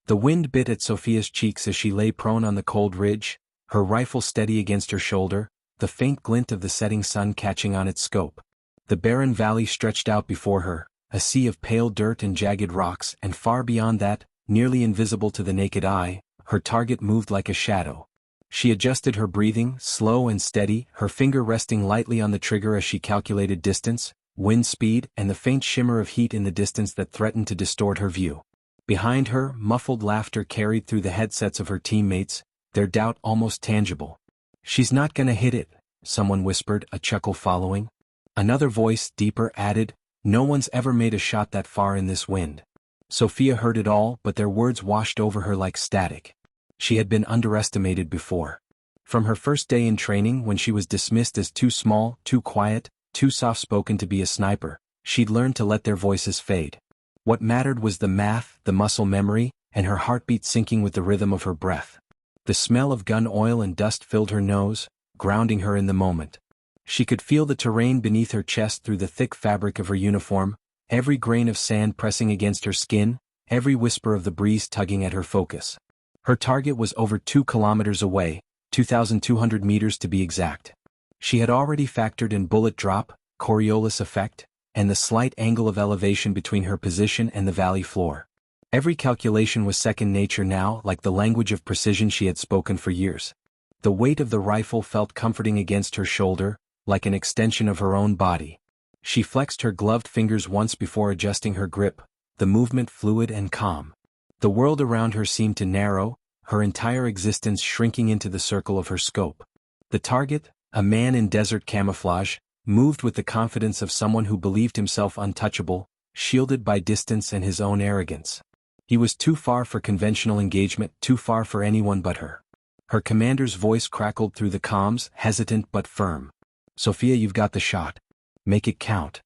The wind bit at Sophia's cheeks as she lay prone on the cold ridge, her rifle steady against her shoulder, the faint glint of the setting sun catching on its scope. The barren valley stretched out before her, a sea of pale dirt and jagged rocks, and far beyond that, nearly invisible to the naked eye, her target moved like a shadow. She adjusted her breathing, slow and steady, her finger resting lightly on the trigger as she calculated distance, wind speed, and the faint shimmer of heat in the distance that threatened to distort her view. Behind her, muffled laughter carried through the headsets of her teammates, their doubt almost tangible. "She's not gonna hit it," someone whispered, a chuckle following. Another voice, deeper, added, "No one's ever made a shot that far in this wind." Sophia heard it all, but their words washed over her like static. She had been underestimated before. From her first day in training, when she was dismissed as too small, too quiet, too soft-spoken to be a sniper, she'd learned to let their voices fade. What mattered was the math, the muscle memory, and her heartbeat syncing with the rhythm of her breath. The smell of gun oil and dust filled her nose, grounding her in the moment. She could feel the terrain beneath her chest through the thick fabric of her uniform, every grain of sand pressing against her skin, every whisper of the breeze tugging at her focus. Her target was over 2 kilometers away, 2,200 meters to be exact. She had already factored in bullet drop, Coriolis effect, and the slight angle of elevation between her position and the valley floor. Every calculation was second nature now, like the language of precision she had spoken for years. The weight of the rifle felt comforting against her shoulder, like an extension of her own body. She flexed her gloved fingers once before adjusting her grip, the movement fluid and calm. The world around her seemed to narrow, her entire existence shrinking into the circle of her scope. The target, a man in desert camouflage, moved with the confidence of someone who believed himself untouchable, shielded by distance and his own arrogance. He was too far for conventional engagement, too far for anyone but her. Her commander's voice crackled through the comms, hesitant but firm. "Sophia, you've got the shot. Make it count."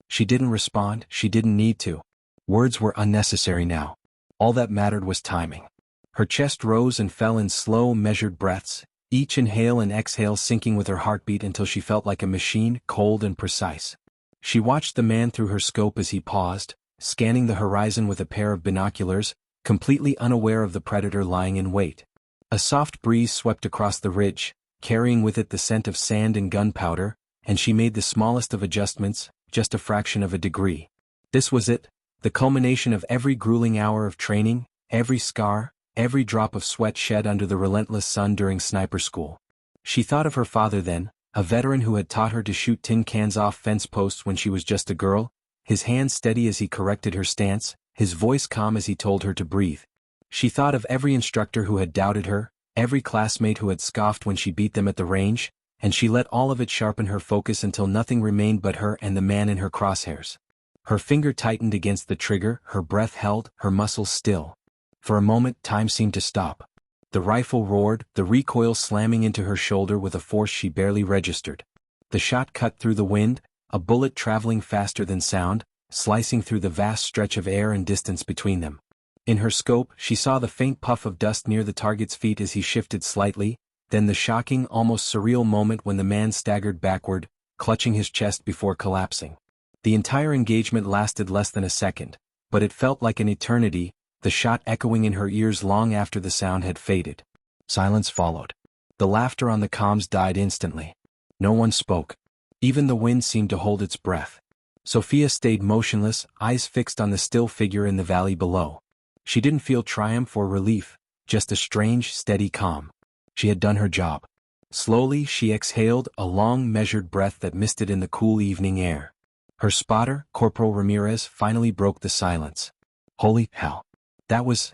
She didn't respond, she didn't need to. Words were unnecessary now. All that mattered was timing. Her chest rose and fell in slow, measured breaths, each inhale and exhale syncing with her heartbeat until she felt like a machine, cold and precise. She watched the man through her scope as he paused, scanning the horizon with a pair of binoculars, completely unaware of the predator lying in wait. A soft breeze swept across the ridge, carrying with it the scent of sand and gunpowder, and she made the smallest of adjustments, just a fraction of a degree. This was it, the culmination of every grueling hour of training, every scar, every drop of sweat shed under the relentless sun during sniper school. She thought of her father then, a veteran who had taught her to shoot tin cans off fence posts when she was just a girl, his hand steady as he corrected her stance, his voice calm as he told her to breathe. She thought of every instructor who had doubted her, every classmate who had scoffed when she beat them at the range, and she let all of it sharpen her focus until nothing remained but her and the man in her crosshairs. Her finger tightened against the trigger, her breath held, her muscles still. For a moment, time seemed to stop. The rifle roared, the recoil slamming into her shoulder with a force she barely registered. The shot cut through the wind, a bullet traveling faster than sound, slicing through the vast stretch of air and distance between them. In her scope, she saw the faint puff of dust near the target's feet as he shifted slightly, then the shocking, almost surreal moment when the man staggered backward, clutching his chest before collapsing. The entire engagement lasted less than a second, but it felt like an eternity, the shot echoing in her ears long after the sound had faded. Silence followed. The laughter on the comms died instantly. No one spoke. Even the wind seemed to hold its breath. Sophia stayed motionless, eyes fixed on the still figure in the valley below. She didn't feel triumph or relief, just a strange, steady calm. She had done her job. Slowly she exhaled, a long, measured breath that misted in the cool evening air. Her spotter, Corporal Ramirez, finally broke the silence. "Holy hell. That was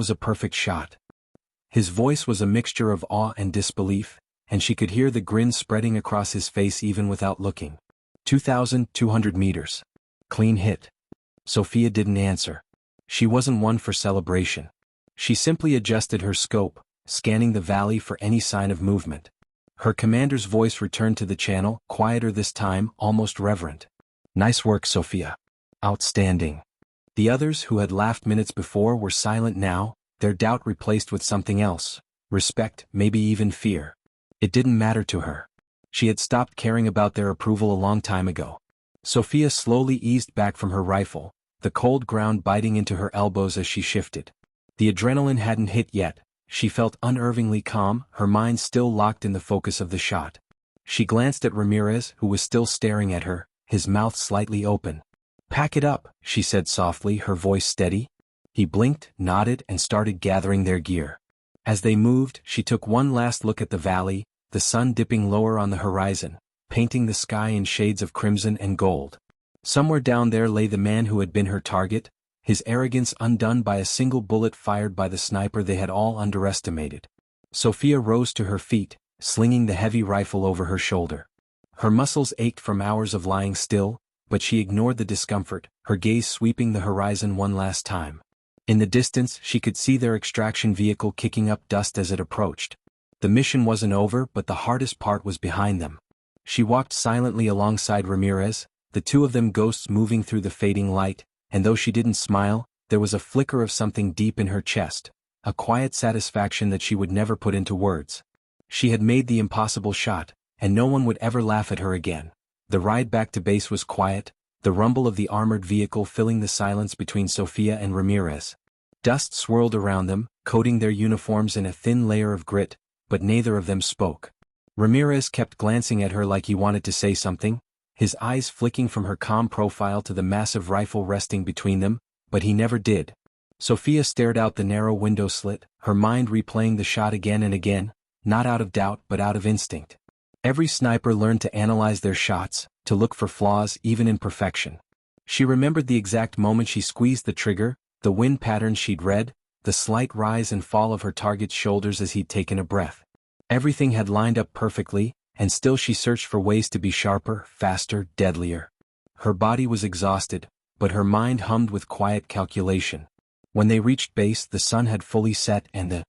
a perfect shot." His voice was a mixture of awe and disbelief, and she could hear the grin spreading across his face even without looking. 2,200 meters. Clean hit. Sophia didn't answer. She wasn't one for celebration. She simply adjusted her scope, scanning the valley for any sign of movement. Her commander's voice returned to the channel, quieter this time, almost reverent. "Nice work, Sophia. Outstanding." The others who had laughed minutes before were silent now, their doubt replaced with something else, respect, maybe even fear. It didn't matter to her. She had stopped caring about their approval a long time ago. Sophia slowly eased back from her rifle, the cold ground biting into her elbows as she shifted. The adrenaline hadn't hit yet. She felt unnervingly calm, her mind still locked in the focus of the shot. She glanced at Ramirez, who was still staring at her, his mouth slightly open. "Pack it up," she said softly, her voice steady. He blinked, nodded, and started gathering their gear. As they moved, she took one last look at the valley, the sun dipping lower on the horizon, painting the sky in shades of crimson and gold. Somewhere down there lay the man who had been her target, his arrogance undone by a single bullet fired by the sniper they had all underestimated. Sophia rose to her feet, slinging the heavy rifle over her shoulder. Her muscles ached from hours of lying still, but she ignored the discomfort, her gaze sweeping the horizon one last time. In the distance, she could see their extraction vehicle kicking up dust as it approached. The mission wasn't over, but the hardest part was behind them. She walked silently alongside Ramirez, the two of them ghosts moving through the fading light, and though she didn't smile, there was a flicker of something deep in her chest, a quiet satisfaction that she would never put into words. She had made the impossible shot, and no one would ever laugh at her again. The ride back to base was quiet, the rumble of the armored vehicle filling the silence between Sophia and Ramirez. Dust swirled around them, coating their uniforms in a thin layer of grit, but neither of them spoke. Ramirez kept glancing at her like he wanted to say something, his eyes flicking from her calm profile to the massive rifle resting between them, but he never did. Sophia stared out the narrow window slit, her mind replaying the shot again and again, not out of doubt but out of instinct. Every sniper learned to analyze their shots, to look for flaws even in perfection. She remembered the exact moment she squeezed the trigger, the wind patterns she'd read, the slight rise and fall of her target's shoulders as he'd taken a breath. Everything had lined up perfectly, and still she searched for ways to be sharper, faster, deadlier. Her body was exhausted, but her mind hummed with quiet calculation. When they reached base, the sun had fully set and the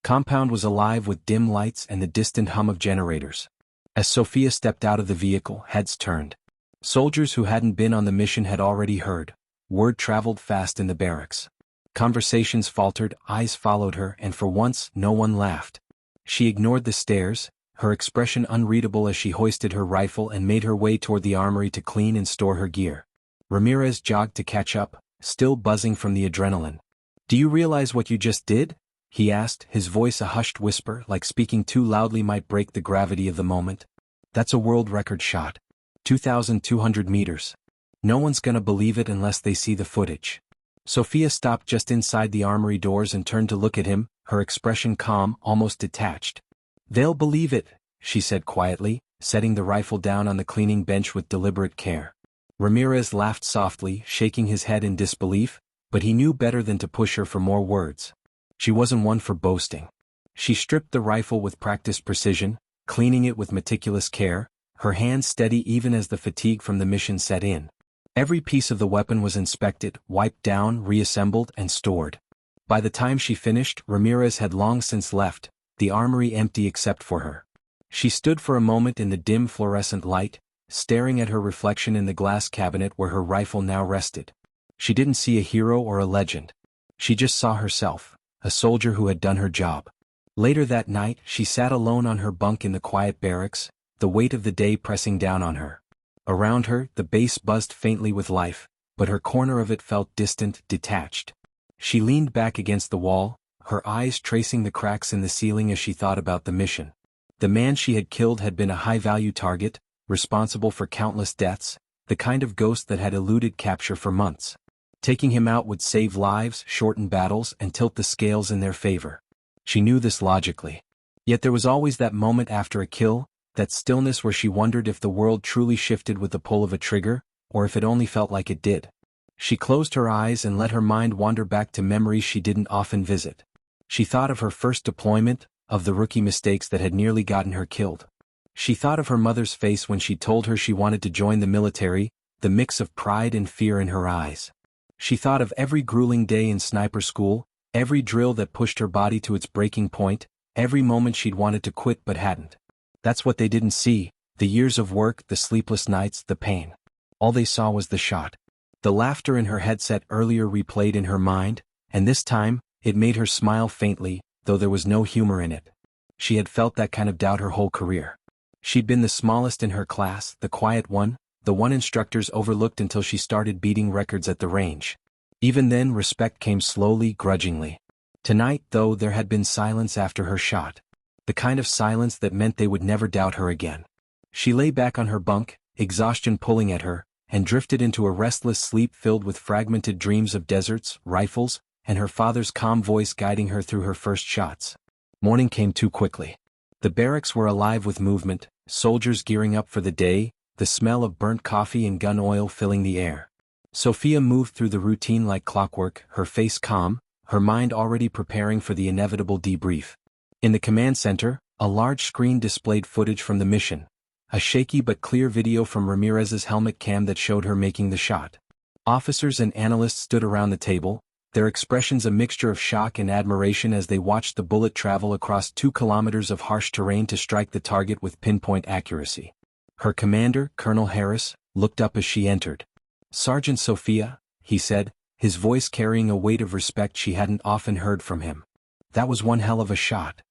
compound was alive with dim lights and the distant hum of generators. As Sophia stepped out of the vehicle, heads turned. Soldiers who hadn't been on the mission had already heard. Word traveled fast in the barracks. Conversations faltered, eyes followed her, and for once, no one laughed. She ignored the stares, her expression unreadable as she hoisted her rifle and made her way toward the armory to clean and store her gear. Ramirez jogged to catch up, still buzzing from the adrenaline. "Do you realize what you just did?" he asked, his voice a hushed whisper, like speaking too loudly might break the gravity of the moment. "That's a world record shot. 2,200 meters. No one's gonna believe it unless they see the footage." Sophia stopped just inside the armory doors and turned to look at him, her expression calm, almost detached. "They'll believe it," she said quietly, setting the rifle down on the cleaning bench with deliberate care. Ramirez laughed softly, shaking his head in disbelief, but he knew better than to push her for more words. She wasn't one for boasting. She stripped the rifle with practiced precision, cleaning it with meticulous care, her hands steady even as the fatigue from the mission set in. Every piece of the weapon was inspected, wiped down, reassembled, and stored. By the time she finished, Ramirez had long since left, the armory empty except for her. She stood for a moment in the dim fluorescent light, staring at her reflection in the glass cabinet where her rifle now rested. She didn't see a hero or a legend. She just saw herself, a soldier who had done her job. Later that night, she sat alone on her bunk in the quiet barracks, the weight of the day pressing down on her. Around her, the base buzzed faintly with life, but her corner of it felt distant, detached. She leaned back against the wall, her eyes tracing the cracks in the ceiling as she thought about the mission. The man she had killed had been a high-value target, responsible for countless deaths, the kind of ghost that had eluded capture for months. Taking him out would save lives, shorten battles, and tilt the scales in their favor. She knew this logically. Yet there was always that moment after a kill, that stillness where she wondered if the world truly shifted with the pull of a trigger, or if it only felt like it did. She closed her eyes and let her mind wander back to memories she didn't often visit. She thought of her first deployment, of the rookie mistakes that had nearly gotten her killed. She thought of her mother's face when she told her she wanted to join the military, the mix of pride and fear in her eyes. She thought of every grueling day in sniper school, every drill that pushed her body to its breaking point, every moment she'd wanted to quit but hadn't. That's what they didn't see, the years of work, the sleepless nights, the pain. All they saw was the shot. The laughter in her headset earlier replayed in her mind, and this time, it made her smile faintly, though there was no humor in it. She had felt that kind of doubt her whole career. She'd been the smallest in her class, the quiet one, the one instructors overlooked until she started beating records at the range. Even then, respect came slowly, grudgingly. Tonight, though, there had been silence after her shot. The kind of silence that meant they would never doubt her again. She lay back on her bunk, exhaustion pulling at her, and drifted into a restless sleep filled with fragmented dreams of deserts, rifles, and her father's calm voice guiding her through her first shots. Morning came too quickly. The barracks were alive with movement, soldiers gearing up for the day, the smell of burnt coffee and gun oil filling the air. Sophia moved through the routine like clockwork, her face calm, her mind already preparing for the inevitable debrief. In the command center, a large screen displayed footage from the mission. A shaky but clear video from Ramirez's helmet cam that showed her making the shot. Officers and analysts stood around the table, their expressions a mixture of shock and admiration as they watched the bullet travel across 2 kilometers of harsh terrain to strike the target with pinpoint accuracy. Her commander, Colonel Harris, looked up as she entered. "Sergeant Sophia," he said, his voice carrying a weight of respect she hadn't often heard from him. "That was one hell of a shot."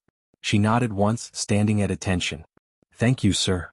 She nodded once, standing at attention. "Thank you, sir."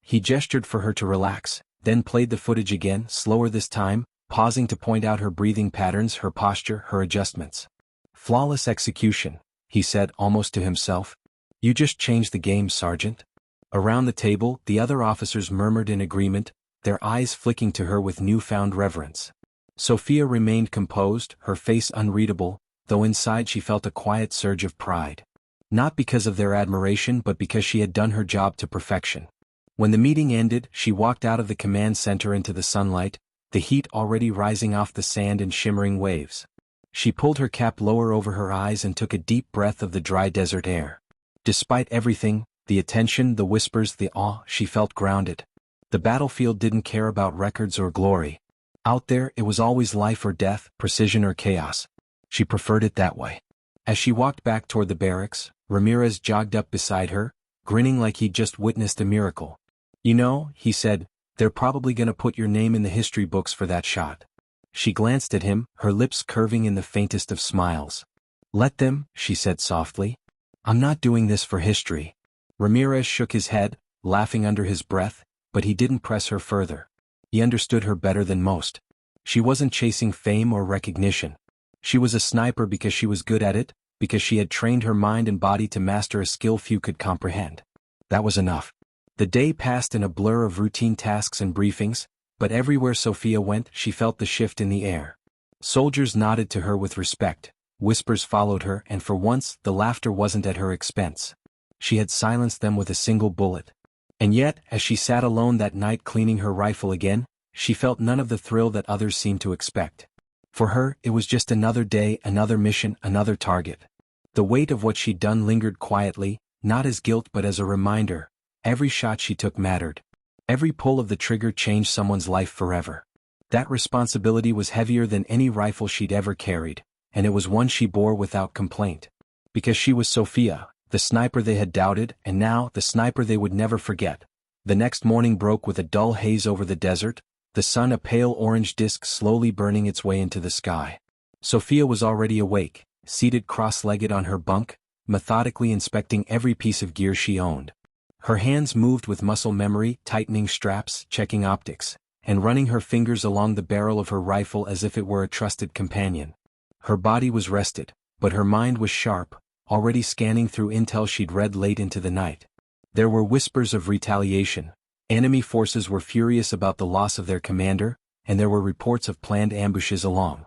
He gestured for her to relax, then played the footage again, slower this time, pausing to point out her breathing patterns, her posture, her adjustments. "Flawless execution," he said almost to himself. "You just changed the game, Sergeant." Around the table, the other officers murmured in agreement, their eyes flicking to her with newfound reverence. Sophia remained composed, her face unreadable, though inside she felt a quiet surge of pride. Not because of their admiration but because she had done her job to perfection. When the meeting ended, she walked out of the command center into the sunlight, the heat already rising off the sand in shimmering waves. She pulled her cap lower over her eyes and took a deep breath of the dry desert air. Despite everything, the attention, the whispers, the awe, she felt grounded. The battlefield didn't care about records or glory. Out there, it was always life or death, precision or chaos. She preferred it that way. As she walked back toward the barracks, Ramirez jogged up beside her, grinning like he'd just witnessed a miracle. "You know," he said, "they're probably gonna put your name in the history books for that shot." She glanced at him, her lips curving in the faintest of smiles. "Let them," she said softly. "I'm not doing this for history." Ramirez shook his head, laughing under his breath, but he didn't press her further. He understood her better than most. She wasn't chasing fame or recognition. She was a sniper because she was good at it, because she had trained her mind and body to master a skill few could comprehend. That was enough. The day passed in a blur of routine tasks and briefings, but everywhere Sophia went, she felt the shift in the air. Soldiers nodded to her with respect, whispers followed her, and for once, the laughter wasn't at her expense. She had silenced them with a single bullet. And yet, as she sat alone that night cleaning her rifle again, she felt none of the thrill that others seemed to expect. For her, it was just another day, another mission, another target. The weight of what she'd done lingered quietly, not as guilt but as a reminder. Every shot she took mattered. Every pull of the trigger changed someone's life forever. That responsibility was heavier than any rifle she'd ever carried, and it was one she bore without complaint. Because she was Sophia, the sniper they had doubted, and now the sniper they would never forget. The next morning broke with a dull haze over the desert, the sun a pale orange disk slowly burning its way into the sky. Sophia was already awake, seated cross-legged on her bunk, methodically inspecting every piece of gear she owned. Her hands moved with muscle memory, tightening straps, checking optics, and running her fingers along the barrel of her rifle as if it were a trusted companion. Her body was rested, but her mind was sharp, already scanning through intel she'd read late into the night. There were whispers of retaliation. Enemy forces were furious about the loss of their commander, and there were reports of planned ambushes along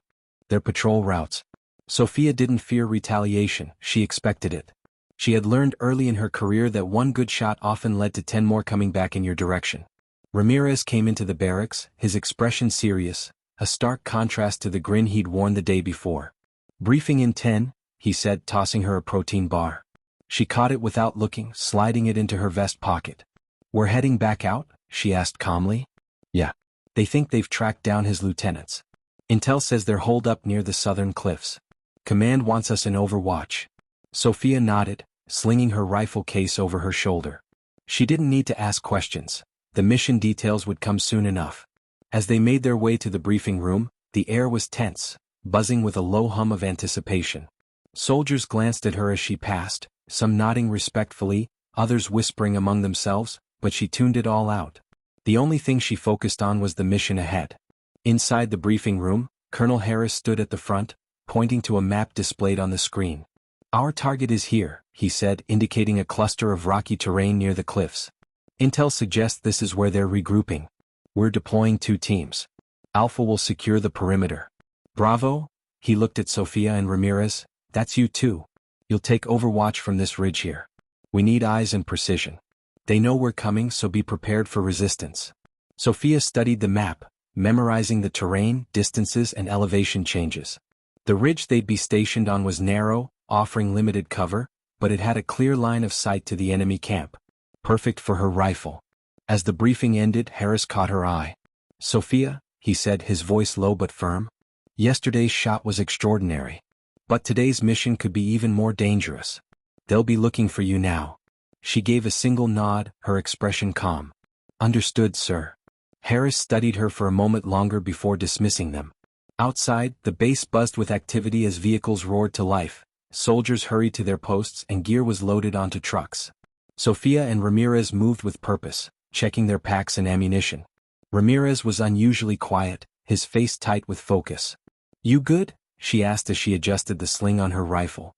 their patrol routes. Sophia didn't fear retaliation, she expected it. She had learned early in her career that one good shot often led to 10 more coming back in your direction. Ramirez came into the barracks, his expression serious, a stark contrast to the grin he'd worn the day before. "Briefing in 10, he said, tossing her a protein bar. She caught it without looking, sliding it into her vest pocket. "We're heading back out?" she asked calmly. "Yeah. They think they've tracked down his lieutenants. Intel says they're holed up near the southern cliffs. Command wants us in Overwatch." Sophia nodded, slinging her rifle case over her shoulder. She didn't need to ask questions. The mission details would come soon enough. As they made their way to the briefing room, the air was tense, buzzing with a low hum of anticipation. Soldiers glanced at her as she passed, some nodding respectfully, others whispering among themselves, but she tuned it all out. The only thing she focused on was the mission ahead. Inside the briefing room, Colonel Harris stood at the front, pointing to a map displayed on the screen. "Our target is here," he said, indicating a cluster of rocky terrain near the cliffs. "Intel suggests this is where they're regrouping. We're deploying 2 teams. Alpha will secure the perimeter." "Bravo," he looked at Sophia and Ramirez, "that's you too. You'll take overwatch from this ridge here. We need eyes and precision. They know we're coming, so be prepared for resistance." Sophia studied the map, memorizing the terrain, distances and elevation changes. The ridge they'd be stationed on was narrow, offering limited cover, but it had a clear line of sight to the enemy camp. Perfect for her rifle. As the briefing ended, Harris caught her eye. "Sophia," he said, his voice low but firm, "yesterday's shot was extraordinary. But today's mission could be even more dangerous. They'll be looking for you now." She gave a single nod, her expression calm. "Understood, sir." Harris studied her for a moment longer before dismissing them. Outside, the base buzzed with activity as vehicles roared to life. Soldiers hurried to their posts and gear was loaded onto trucks. Sophia and Ramirez moved with purpose, checking their packs and ammunition. Ramirez was unusually quiet, his face tight with focus. "You good?" she asked as she adjusted the sling on her rifle.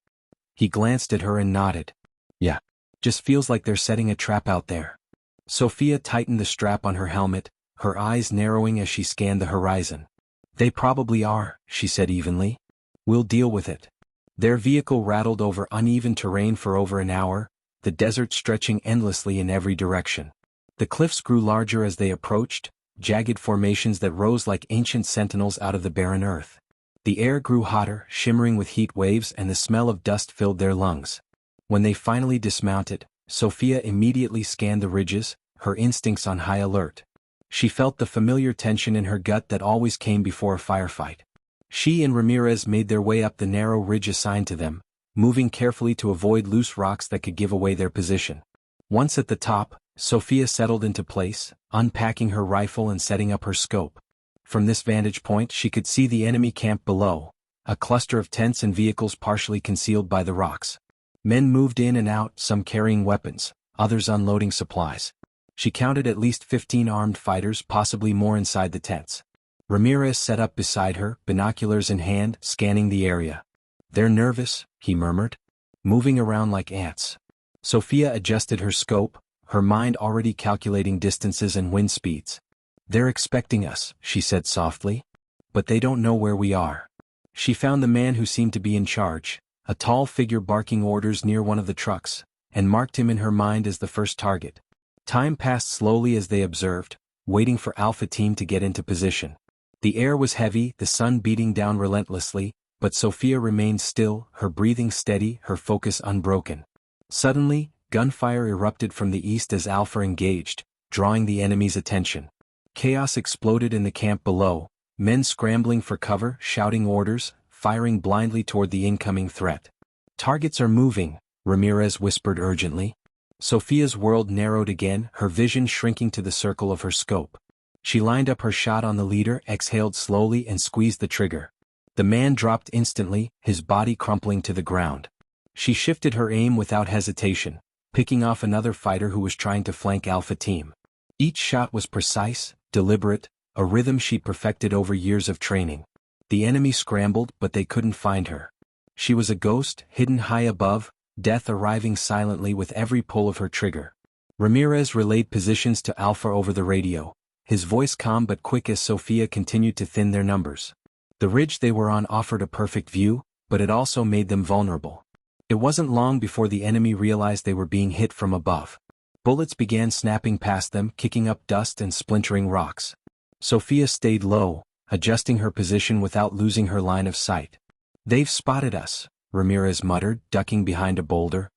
He glanced at her and nodded. "Yeah. Just feels like they're setting a trap out there." Sophia tightened the strap on her helmet, her eyes narrowing as she scanned the horizon. "They probably are," she said evenly. "We'll deal with it." Their vehicle rattled over uneven terrain for over an hour, the desert stretching endlessly in every direction. The cliffs grew larger as they approached, jagged formations that rose like ancient sentinels out of the barren earth. The air grew hotter, shimmering with heat waves, and the smell of dust filled their lungs. When they finally dismounted, Sophia immediately scanned the ridges, her instincts on high alert. She felt the familiar tension in her gut that always came before a firefight. She and Ramirez made their way up the narrow ridge assigned to them, moving carefully to avoid loose rocks that could give away their position. Once at the top, Sophia settled into place, unpacking her rifle and setting up her scope. From this vantage point she could see the enemy camp below, a cluster of tents and vehicles partially concealed by the rocks. Men moved in and out, some carrying weapons, others unloading supplies. She counted at least 15 armed fighters, possibly more inside the tents. Ramirez sat up beside her, binoculars in hand, scanning the area. "They're nervous," he murmured. "Moving around like ants." Sophia adjusted her scope, her mind already calculating distances and wind speeds. "They're expecting us," she said softly. "But they don't know where we are." She found the man who seemed to be in charge, a tall figure barking orders near one of the trucks, and marked him in her mind as the first target. Time passed slowly as they observed, waiting for Alpha Team to get into position. The air was heavy, the sun beating down relentlessly, but Sophia remained still, her breathing steady, her focus unbroken. Suddenly, gunfire erupted from the east as Alpha engaged, drawing the enemy's attention. Chaos exploded in the camp below, men scrambling for cover, shouting orders, firing blindly toward the incoming threat. "Targets are moving," Ramirez whispered urgently. Sophia's world narrowed again, her vision shrinking to the circle of her scope. She lined up her shot on the leader, exhaled slowly and squeezed the trigger. The man dropped instantly, his body crumpling to the ground. She shifted her aim without hesitation, picking off another fighter who was trying to flank Alpha Team. Each shot was precise, deliberate, a rhythm she'd perfected over years of training. The enemy scrambled, but they couldn't find her. She was a ghost, hidden high above, death arriving silently with every pull of her trigger. Ramirez relayed positions to Alpha over the radio, his voice calm but quick as Sophia continued to thin their numbers. The ridge they were on offered a perfect view, but it also made them vulnerable. It wasn't long before the enemy realized they were being hit from above. Bullets began snapping past them, kicking up dust and splintering rocks. Sophia stayed low, adjusting her position without losing her line of sight. "They've spotted us," Ramirez muttered, ducking behind a boulder.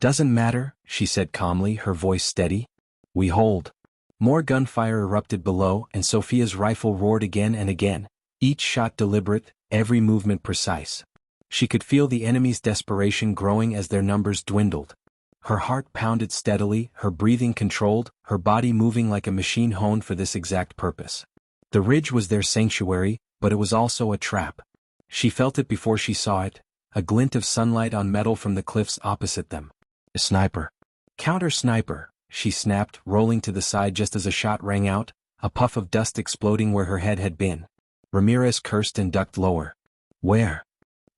"Doesn't matter," she said calmly, her voice steady. "We hold." More gunfire erupted below, and Sophia's rifle roared again and again, each shot deliberate, every movement precise. She could feel the enemy's desperation growing as their numbers dwindled. Her heart pounded steadily, her breathing controlled, her body moving like a machine honed for this exact purpose. The ridge was their sanctuary, but it was also a trap. She felt it before she saw it, a glint of sunlight on metal from the cliffs opposite them. "A sniper." "Counter-sniper," she snapped, rolling to the side just as a shot rang out, a puff of dust exploding where her head had been. Ramirez cursed and ducked lower. "Where?"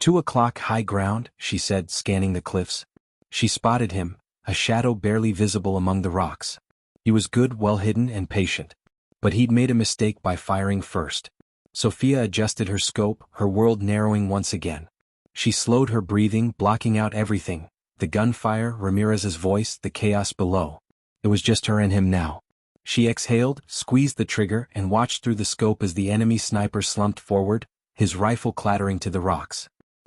2 o'clock high ground, she said, scanning the cliffs. She spotted him, a shadow barely visible among the rocks. He was good, well hidden, and patient. But he'd made a mistake by firing first. Sophia adjusted her scope, her world narrowing once again. She slowed her breathing, blocking out everything: the gunfire, Ramirez's voice, the chaos below. It was just her and him now. She exhaled, squeezed the trigger, and watched through the scope as the enemy sniper slumped forward, his rifle clattering to the rocks.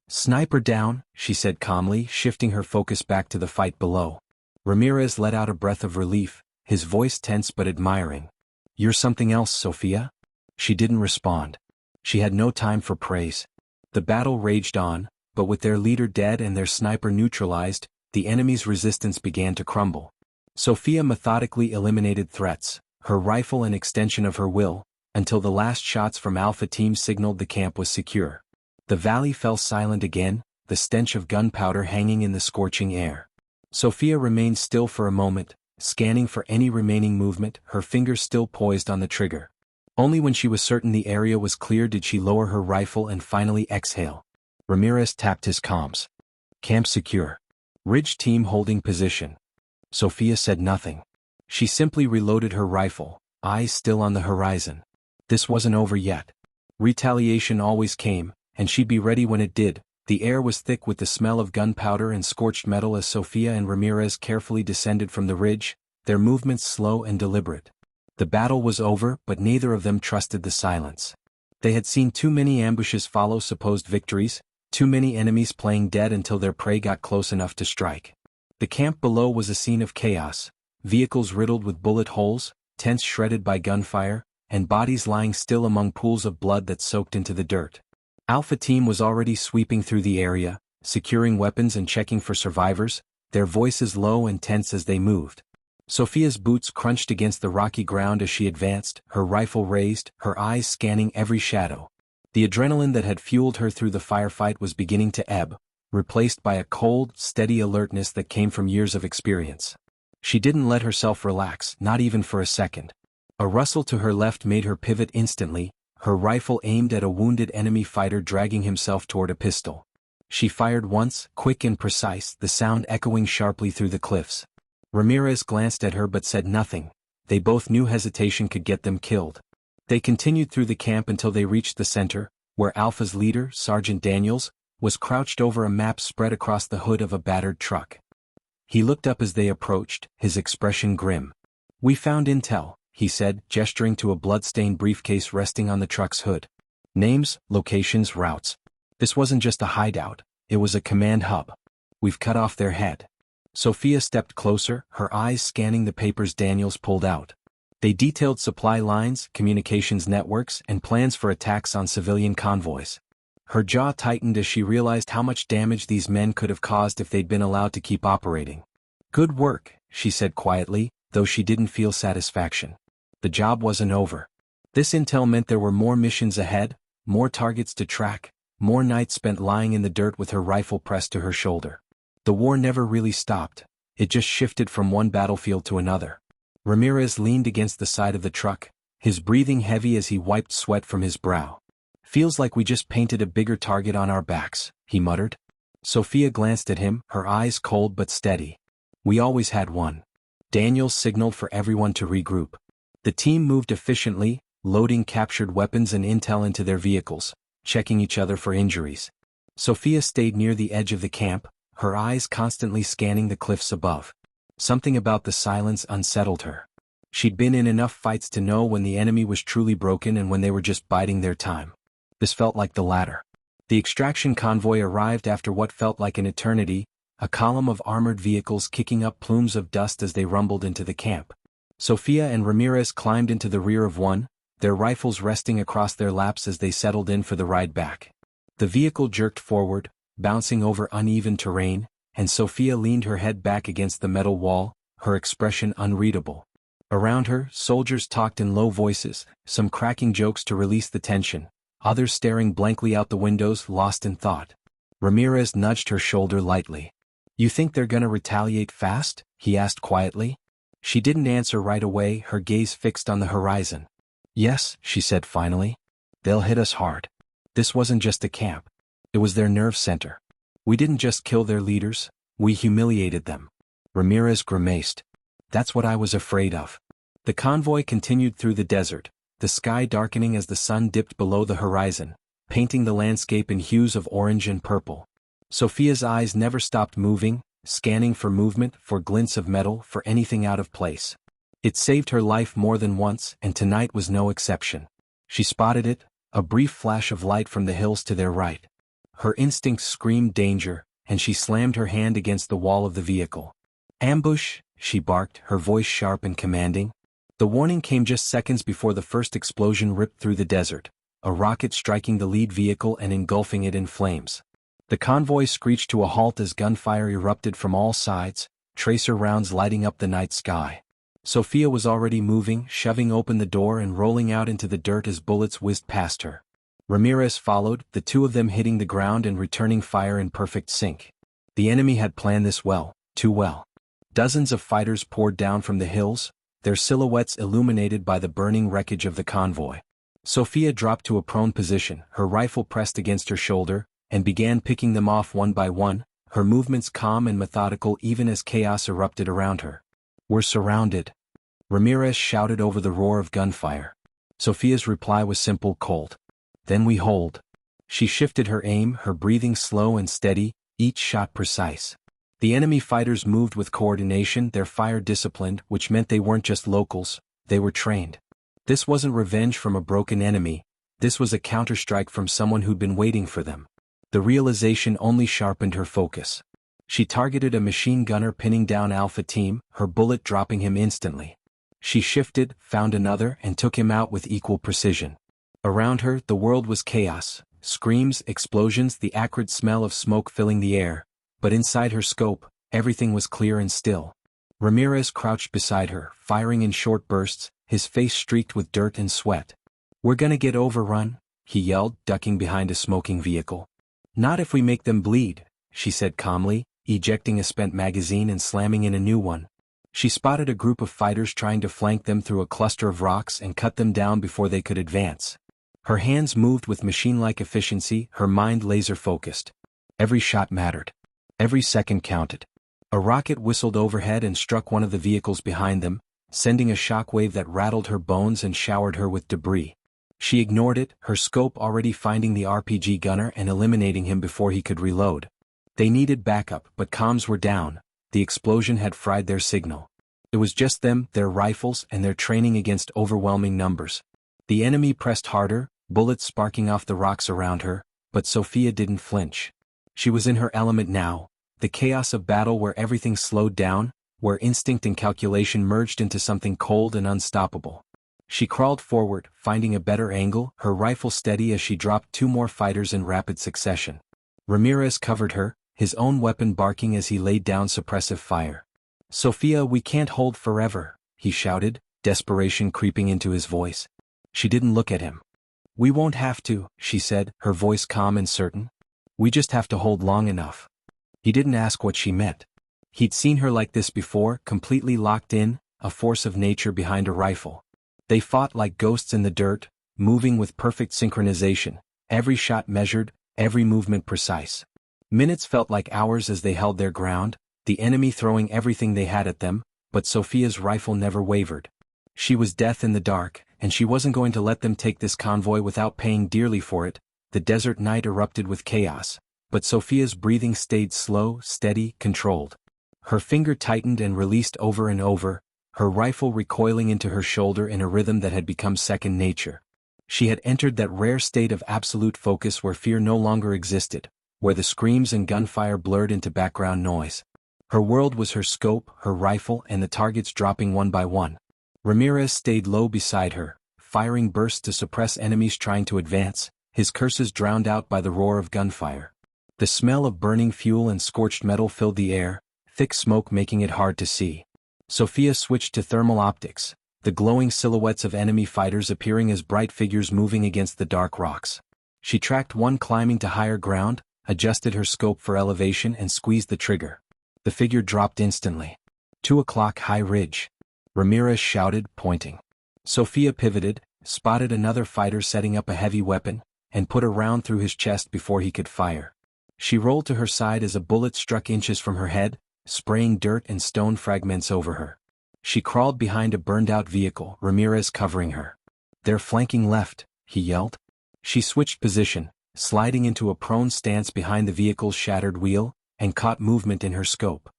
"Sniper down," she said calmly, shifting her focus back to the fight below. Ramirez let out a breath of relief, his voice tense but admiring. "You're something else, Sophia." She didn't respond. She had no time for praise. The battle raged on, but with their leader dead and their sniper neutralized, the enemy's resistance began to crumble. Sophia methodically eliminated threats, her rifle an extension of her will, until the last shots from Alpha Team signaled the camp was secure. The valley fell silent again, the stench of gunpowder hanging in the scorching air. Sophia remained still for a moment, scanning for any remaining movement, her fingers still poised on the trigger. Only when she was certain the area was clear did she lower her rifle and finally exhale. Ramirez tapped his comms. "Camp secure. Ridge team holding position." Sophia said nothing. She simply reloaded her rifle, eyes still on the horizon. This wasn't over yet. Retaliation always came, and she'd be ready when it did. The air was thick with the smell of gunpowder and scorched metal as Sophia and Ramirez carefully descended from the ridge, their movements slow and deliberate. The battle was over, but neither of them trusted the silence. They had seen too many ambushes follow supposed victories, too many enemies playing dead until their prey got close enough to strike. The camp below was a scene of chaos, vehicles riddled with bullet holes, tents shredded by gunfire, and bodies lying still among pools of blood that soaked into the dirt. Alpha Team was already sweeping through the area, securing weapons and checking for survivors, their voices low and tense as they moved. Sophia's boots crunched against the rocky ground as she advanced, her rifle raised, her eyes scanning every shadow. The adrenaline that had fueled her through the firefight was beginning to ebb, replaced by a cold, steady alertness that came from years of experience. She didn't let herself relax, not even for a second. A rustle to her left made her pivot instantly, her rifle aimed at a wounded enemy fighter dragging himself toward a pistol. She fired once, quick and precise, the sound echoing sharply through the cliffs. Ramirez glanced at her but said nothing. They both knew hesitation could get them killed. They continued through the camp until they reached the center, where Alpha's leader, Sergeant Daniels, was crouched over a map spread across the hood of a battered truck. He looked up as they approached, his expression grim. "We found intel," he said, gesturing to a blood-stained briefcase resting on the truck's hood. "Names, locations, routes. This wasn't just a hideout, it was a command hub. We've cut off their head." Sophia stepped closer, her eyes scanning the papers Daniels pulled out. They detailed supply lines, communications networks, and plans for attacks on civilian convoys. Her jaw tightened as she realized how much damage these men could have caused if they'd been allowed to keep operating. "Good work," she said quietly, though she didn't feel satisfaction. The job wasn't over. This intel meant there were more missions ahead, more targets to track, more nights spent lying in the dirt with her rifle pressed to her shoulder. The war never really stopped, it just shifted from one battlefield to another. Ramirez leaned against the side of the truck, his breathing heavy as he wiped sweat from his brow. "Feels like we just painted a bigger target on our backs," he muttered. Sophia glanced at him, her eyes cold but steady. "We always had one." Daniels signaled for everyone to regroup. The team moved efficiently, loading captured weapons and intel into their vehicles, checking each other for injuries. Sophia stayed near the edge of the camp, her eyes constantly scanning the cliffs above. Something about the silence unsettled her. She'd been in enough fights to know when the enemy was truly broken and when they were just biding their time. This felt like the latter. The extraction convoy arrived after what felt like an eternity, a column of armored vehicles kicking up plumes of dust as they rumbled into the camp. Sophia and Ramirez climbed into the rear of one, their rifles resting across their laps as they settled in for the ride back. The vehicle jerked forward, bouncing over uneven terrain, and Sophia leaned her head back against the metal wall, her expression unreadable. Around her, soldiers talked in low voices, some cracking jokes to release the tension, others staring blankly out the windows, lost in thought. Ramirez nudged her shoulder lightly. "You think they're gonna retaliate fast?" he asked quietly. She didn't answer right away, her gaze fixed on the horizon. "Yes," she said finally. "They'll hit us hard. This wasn't just a camp. It was their nerve center. We didn't just kill their leaders, we humiliated them. Ramirez grimaced. That's what I was afraid of. The convoy continued through the desert, the sky darkening as the sun dipped below the horizon, painting the landscape in hues of orange and purple. Sophia's eyes never stopped moving, scanning for movement, for glints of metal, for anything out of place. It saved her life more than once, and tonight was no exception. She spotted it, a brief flash of light from the hills to their right. Her instincts screamed danger, and she slammed her hand against the wall of the vehicle. Ambush, she barked, her voice sharp and commanding. The warning came just seconds before the first explosion ripped through the desert, a rocket striking the lead vehicle and engulfing it in flames. The convoy screeched to a halt as gunfire erupted from all sides, tracer rounds lighting up the night sky. Sophia was already moving, shoving open the door and rolling out into the dirt as bullets whizzed past her. Ramirez followed, the two of them hitting the ground and returning fire in perfect sync. The enemy had planned this well, too well. Dozens of fighters poured down from the hills, their silhouettes illuminated by the burning wreckage of the convoy. Sophia dropped to a prone position, her rifle pressed against her shoulder, and began picking them off one by one, her movements calm and methodical even as chaos erupted around her. We're surrounded. Ramirez shouted over the roar of gunfire. Sophia's reply was simple, cold. Then we hold. She shifted her aim, her breathing slow and steady, each shot precise. The enemy fighters moved with coordination, their fire disciplined, which meant they weren't just locals, they were trained. This wasn't revenge from a broken enemy, this was a counterstrike from someone who'd been waiting for them. The realization only sharpened her focus. She targeted a machine gunner pinning down Alpha Team, her bullet dropping him instantly. She shifted, found another, and took him out with equal precision. Around her, the world was chaos, screams, explosions, the acrid smell of smoke filling the air, but inside her scope, everything was clear and still. Ramirez crouched beside her, firing in short bursts, his face streaked with dirt and sweat. We're gonna get overrun, he yelled, ducking behind a smoking vehicle. Not if we make them bleed, she said calmly, ejecting a spent magazine and slamming in a new one. She spotted a group of fighters trying to flank them through a cluster of rocks and cut them down before they could advance. Her hands moved with machine-like efficiency, her mind laser-focused. Every shot mattered. Every second counted. A rocket whistled overhead and struck one of the vehicles behind them, sending a shockwave that rattled her bones and showered her with debris. She ignored it, her scope already finding the RPG gunner and eliminating him before he could reload. They needed backup, but comms were down. The explosion had fried their signal. It was just them, their rifles, and their training against overwhelming numbers. The enemy pressed harder, bullets sparking off the rocks around her, but Sophia didn't flinch. She was in her element now, the chaos of battle where everything slowed down, where instinct and calculation merged into something cold and unstoppable. She crawled forward, finding a better angle, her rifle steady as she dropped two more fighters in rapid succession. Ramirez covered her, his own weapon barking as he laid down suppressive fire. Sophia, we can't hold forever, he shouted, desperation creeping into his voice. She didn't look at him. We won't have to, she said, her voice calm and certain. We just have to hold long enough. He didn't ask what she meant. He'd seen her like this before, completely locked in, a force of nature behind a rifle. They fought like ghosts in the dirt, moving with perfect synchronization, every shot measured, every movement precise. Minutes felt like hours as they held their ground, the enemy throwing everything they had at them, but Sophia's rifle never wavered. She was death in the dark, and she wasn't going to let them take this convoy without paying dearly for it. The desert night erupted with chaos, but Sophia's breathing stayed slow, steady, controlled. Her finger tightened and released over and over, her rifle recoiling into her shoulder in a rhythm that had become second nature. She had entered that rare state of absolute focus where fear no longer existed, where the screams and gunfire blurred into background noise. Her world was her scope, her rifle, and the targets dropping one by one. Ramirez stayed low beside her, firing bursts to suppress enemies trying to advance, his curses drowned out by the roar of gunfire. The smell of burning fuel and scorched metal filled the air, thick smoke making it hard to see. Sophia switched to thermal optics, the glowing silhouettes of enemy fighters appearing as bright figures moving against the dark rocks. She tracked one climbing to higher ground, adjusted her scope for elevation and squeezed the trigger. The figure dropped instantly. 2 o'clock High Ridge. Ramirez shouted, pointing. Sophia pivoted, spotted another fighter setting up a heavy weapon, and put a round through his chest before he could fire. She rolled to her side as a bullet struck inches from her head, spraying dirt and stone fragments over her. She crawled behind a burned-out vehicle, Ramirez covering her. "They're flanking left," he yelled. She switched position, sliding into a prone stance behind the vehicle's shattered wheel, and caught movement in her scope.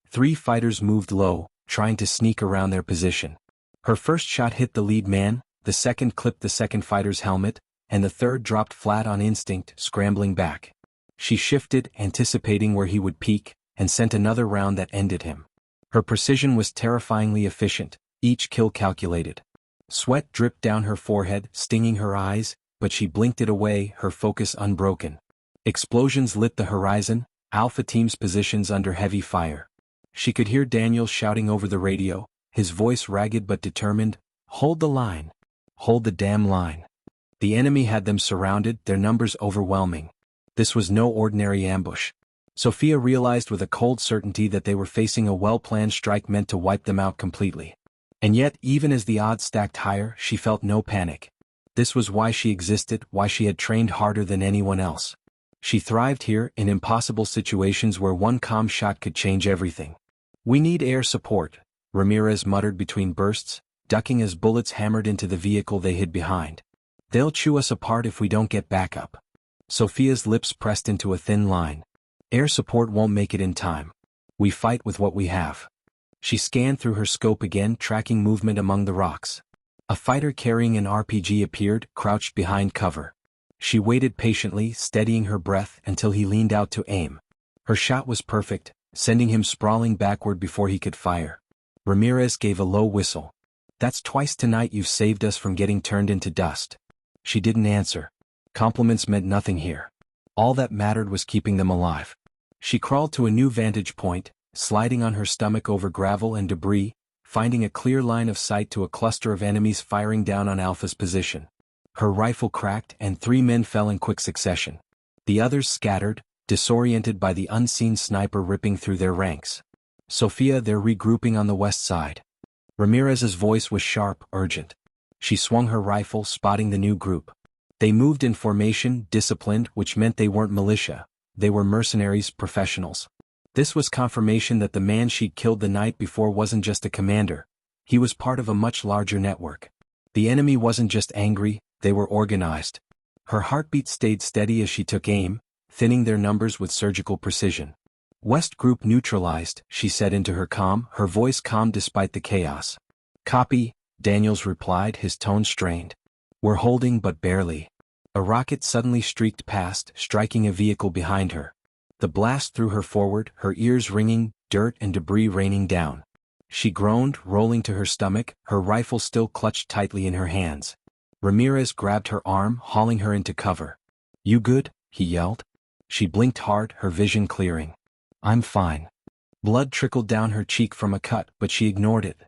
3 fighters moved low, trying to sneak around their position. Her first shot hit the lead man, the second clipped the second fighter's helmet, and the third dropped flat on instinct, scrambling back. She shifted, anticipating where he would peek, and sent another round that ended him. Her precision was terrifyingly efficient, each kill calculated. Sweat dripped down her forehead, stinging her eyes, but she blinked it away, her focus unbroken. Explosions lit the horizon, Alpha Team's positions under heavy fire. She could hear Daniel shouting over the radio, his voice ragged but determined, "Hold the line. Hold the damn line." The enemy had them surrounded, their numbers overwhelming. This was no ordinary ambush. Sophia realized with a cold certainty that they were facing a well-planned strike meant to wipe them out completely. And yet, even as the odds stacked higher, she felt no panic. This was why she existed, why she had trained harder than anyone else. She thrived here, in impossible situations where one calm shot could change everything. "We need air support," Ramirez muttered between bursts, ducking as bullets hammered into the vehicle they hid behind. "They'll chew us apart if we don't get backup." Sophia's lips pressed into a thin line. "Air support won't make it in time. We fight with what we have." She scanned through her scope again, tracking movement among the rocks. A fighter carrying an RPG appeared, crouched behind cover. She waited patiently, steadying her breath until he leaned out to aim. Her shot was perfect, sending him sprawling backward before he could fire. Ramirez gave a low whistle. "That's twice tonight you've saved us from getting turned into dust." She didn't answer. Compliments meant nothing here. All that mattered was keeping them alive. She crawled to a new vantage point, sliding on her stomach over gravel and debris, finding a clear line of sight to a cluster of enemies firing down on Alpha's position. Her rifle cracked and 3 men fell in quick succession. The others scattered, disoriented by the unseen sniper ripping through their ranks. "Sophia, they're regrouping on the west side." Ramirez's voice was sharp, urgent. She swung her rifle, spotting the new group. They moved in formation, disciplined, which meant they weren't militia. They were mercenaries, professionals. This was confirmation that the man she'd killed the night before wasn't just a commander. He was part of a much larger network. The enemy wasn't just angry, they were organized. Her heartbeat stayed steady as she took aim, thinning their numbers with surgical precision. "West group neutralized," she said into her comm, her voice calm despite the chaos. "Copy," Daniels replied, his tone strained. "We're holding but barely." A rocket suddenly streaked past, striking a vehicle behind her. The blast threw her forward, her ears ringing, dirt and debris raining down. She groaned, rolling to her stomach, her rifle still clutched tightly in her hands. Ramirez grabbed her arm, hauling her into cover. "You good?" he yelled. She blinked hard, her vision clearing. "I'm fine." Blood trickled down her cheek from a cut, but she ignored it.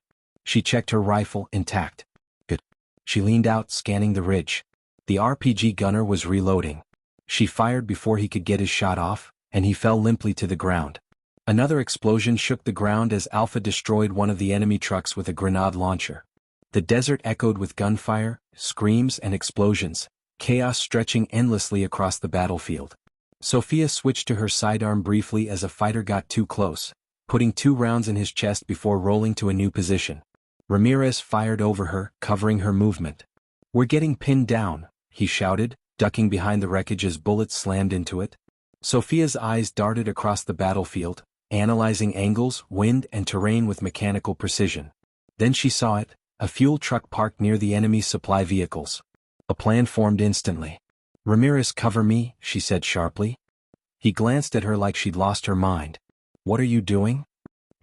She checked her rifle, intact. "Good." She leaned out, scanning the ridge. The RPG gunner was reloading. She fired before he could get his shot off, and he fell limply to the ground. Another explosion shook the ground as Alpha destroyed one of the enemy trucks with a grenade launcher. The desert echoed with gunfire, screams and explosions, chaos stretching endlessly across the battlefield. Sophia switched to her sidearm briefly as a fighter got too close, putting 2 rounds in his chest before rolling to a new position. Ramirez fired over her, covering her movement. "We're getting pinned down," he shouted, ducking behind the wreckage as bullets slammed into it. Sophia's eyes darted across the battlefield, analyzing angles, wind, and terrain with mechanical precision. Then she saw it, a fuel truck parked near the enemy's supply vehicles. A plan formed instantly. "Ramirez, cover me," she said sharply. He glanced at her like she'd lost her mind. "What are you doing?"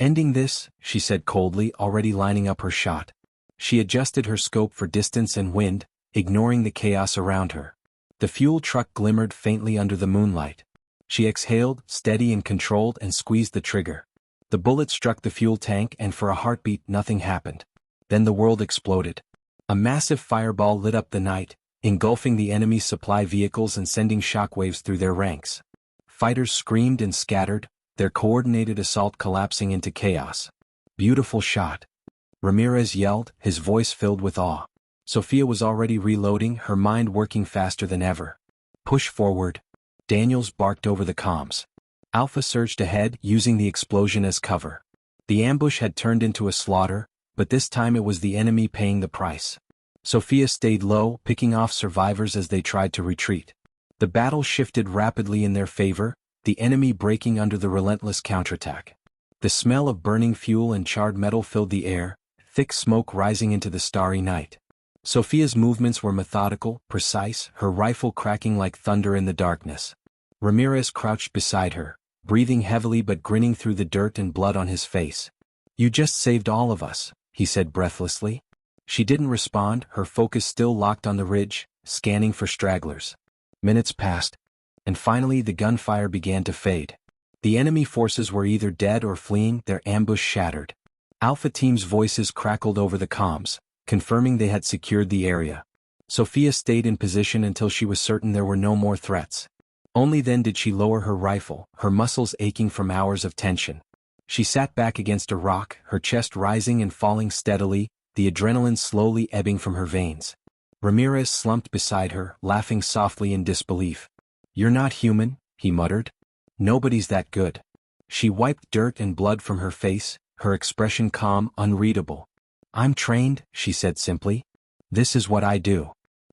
"Ending this," she said coldly, already lining up her shot. She adjusted her scope for distance and wind, ignoring the chaos around her. The fuel truck glimmered faintly under the moonlight. She exhaled, steady and controlled, and squeezed the trigger. The bullet struck the fuel tank, and for a heartbeat nothing happened. Then the world exploded. A massive fireball lit up the night, engulfing the enemy's supply vehicles and sending shockwaves through their ranks. Fighters screamed and scattered, their coordinated assault collapsing into chaos. "Beautiful shot," Ramirez yelled, his voice filled with awe. Sophia was already reloading, her mind working faster than ever. Push forward. Daniels barked over the comms. Alpha surged ahead, using the explosion as cover. The ambush had turned into a slaughter, but this time it was the enemy paying the price. Sophia stayed low, picking off survivors as they tried to retreat. The battle shifted rapidly in their favor, the enemy breaking under the relentless counterattack. The smell of burning fuel and charred metal filled the air, thick smoke rising into the starry night. Sophia's movements were methodical, precise, her rifle cracking like thunder in the darkness. Ramirez crouched beside her, breathing heavily but grinning through the dirt and blood on his face. "You just saved all of us," he said breathlessly. She didn't respond, her focus still locked on the ridge, scanning for stragglers. Minutes passed, and finally the gunfire began to fade. The enemy forces were either dead or fleeing, their ambush shattered. Alpha Team's voices crackled over the comms, confirming they had secured the area. Sophia stayed in position until she was certain there were no more threats. Only then did she lower her rifle, her muscles aching from hours of tension. She sat back against a rock, her chest rising and falling steadily, the adrenaline slowly ebbing from her veins. Ramirez slumped beside her, laughing softly in disbelief. "You're not human," he muttered. "Nobody's that good." She wiped dirt and blood from her face, her expression calm, unreadable. "I'm trained," she said simply. "This is what I do."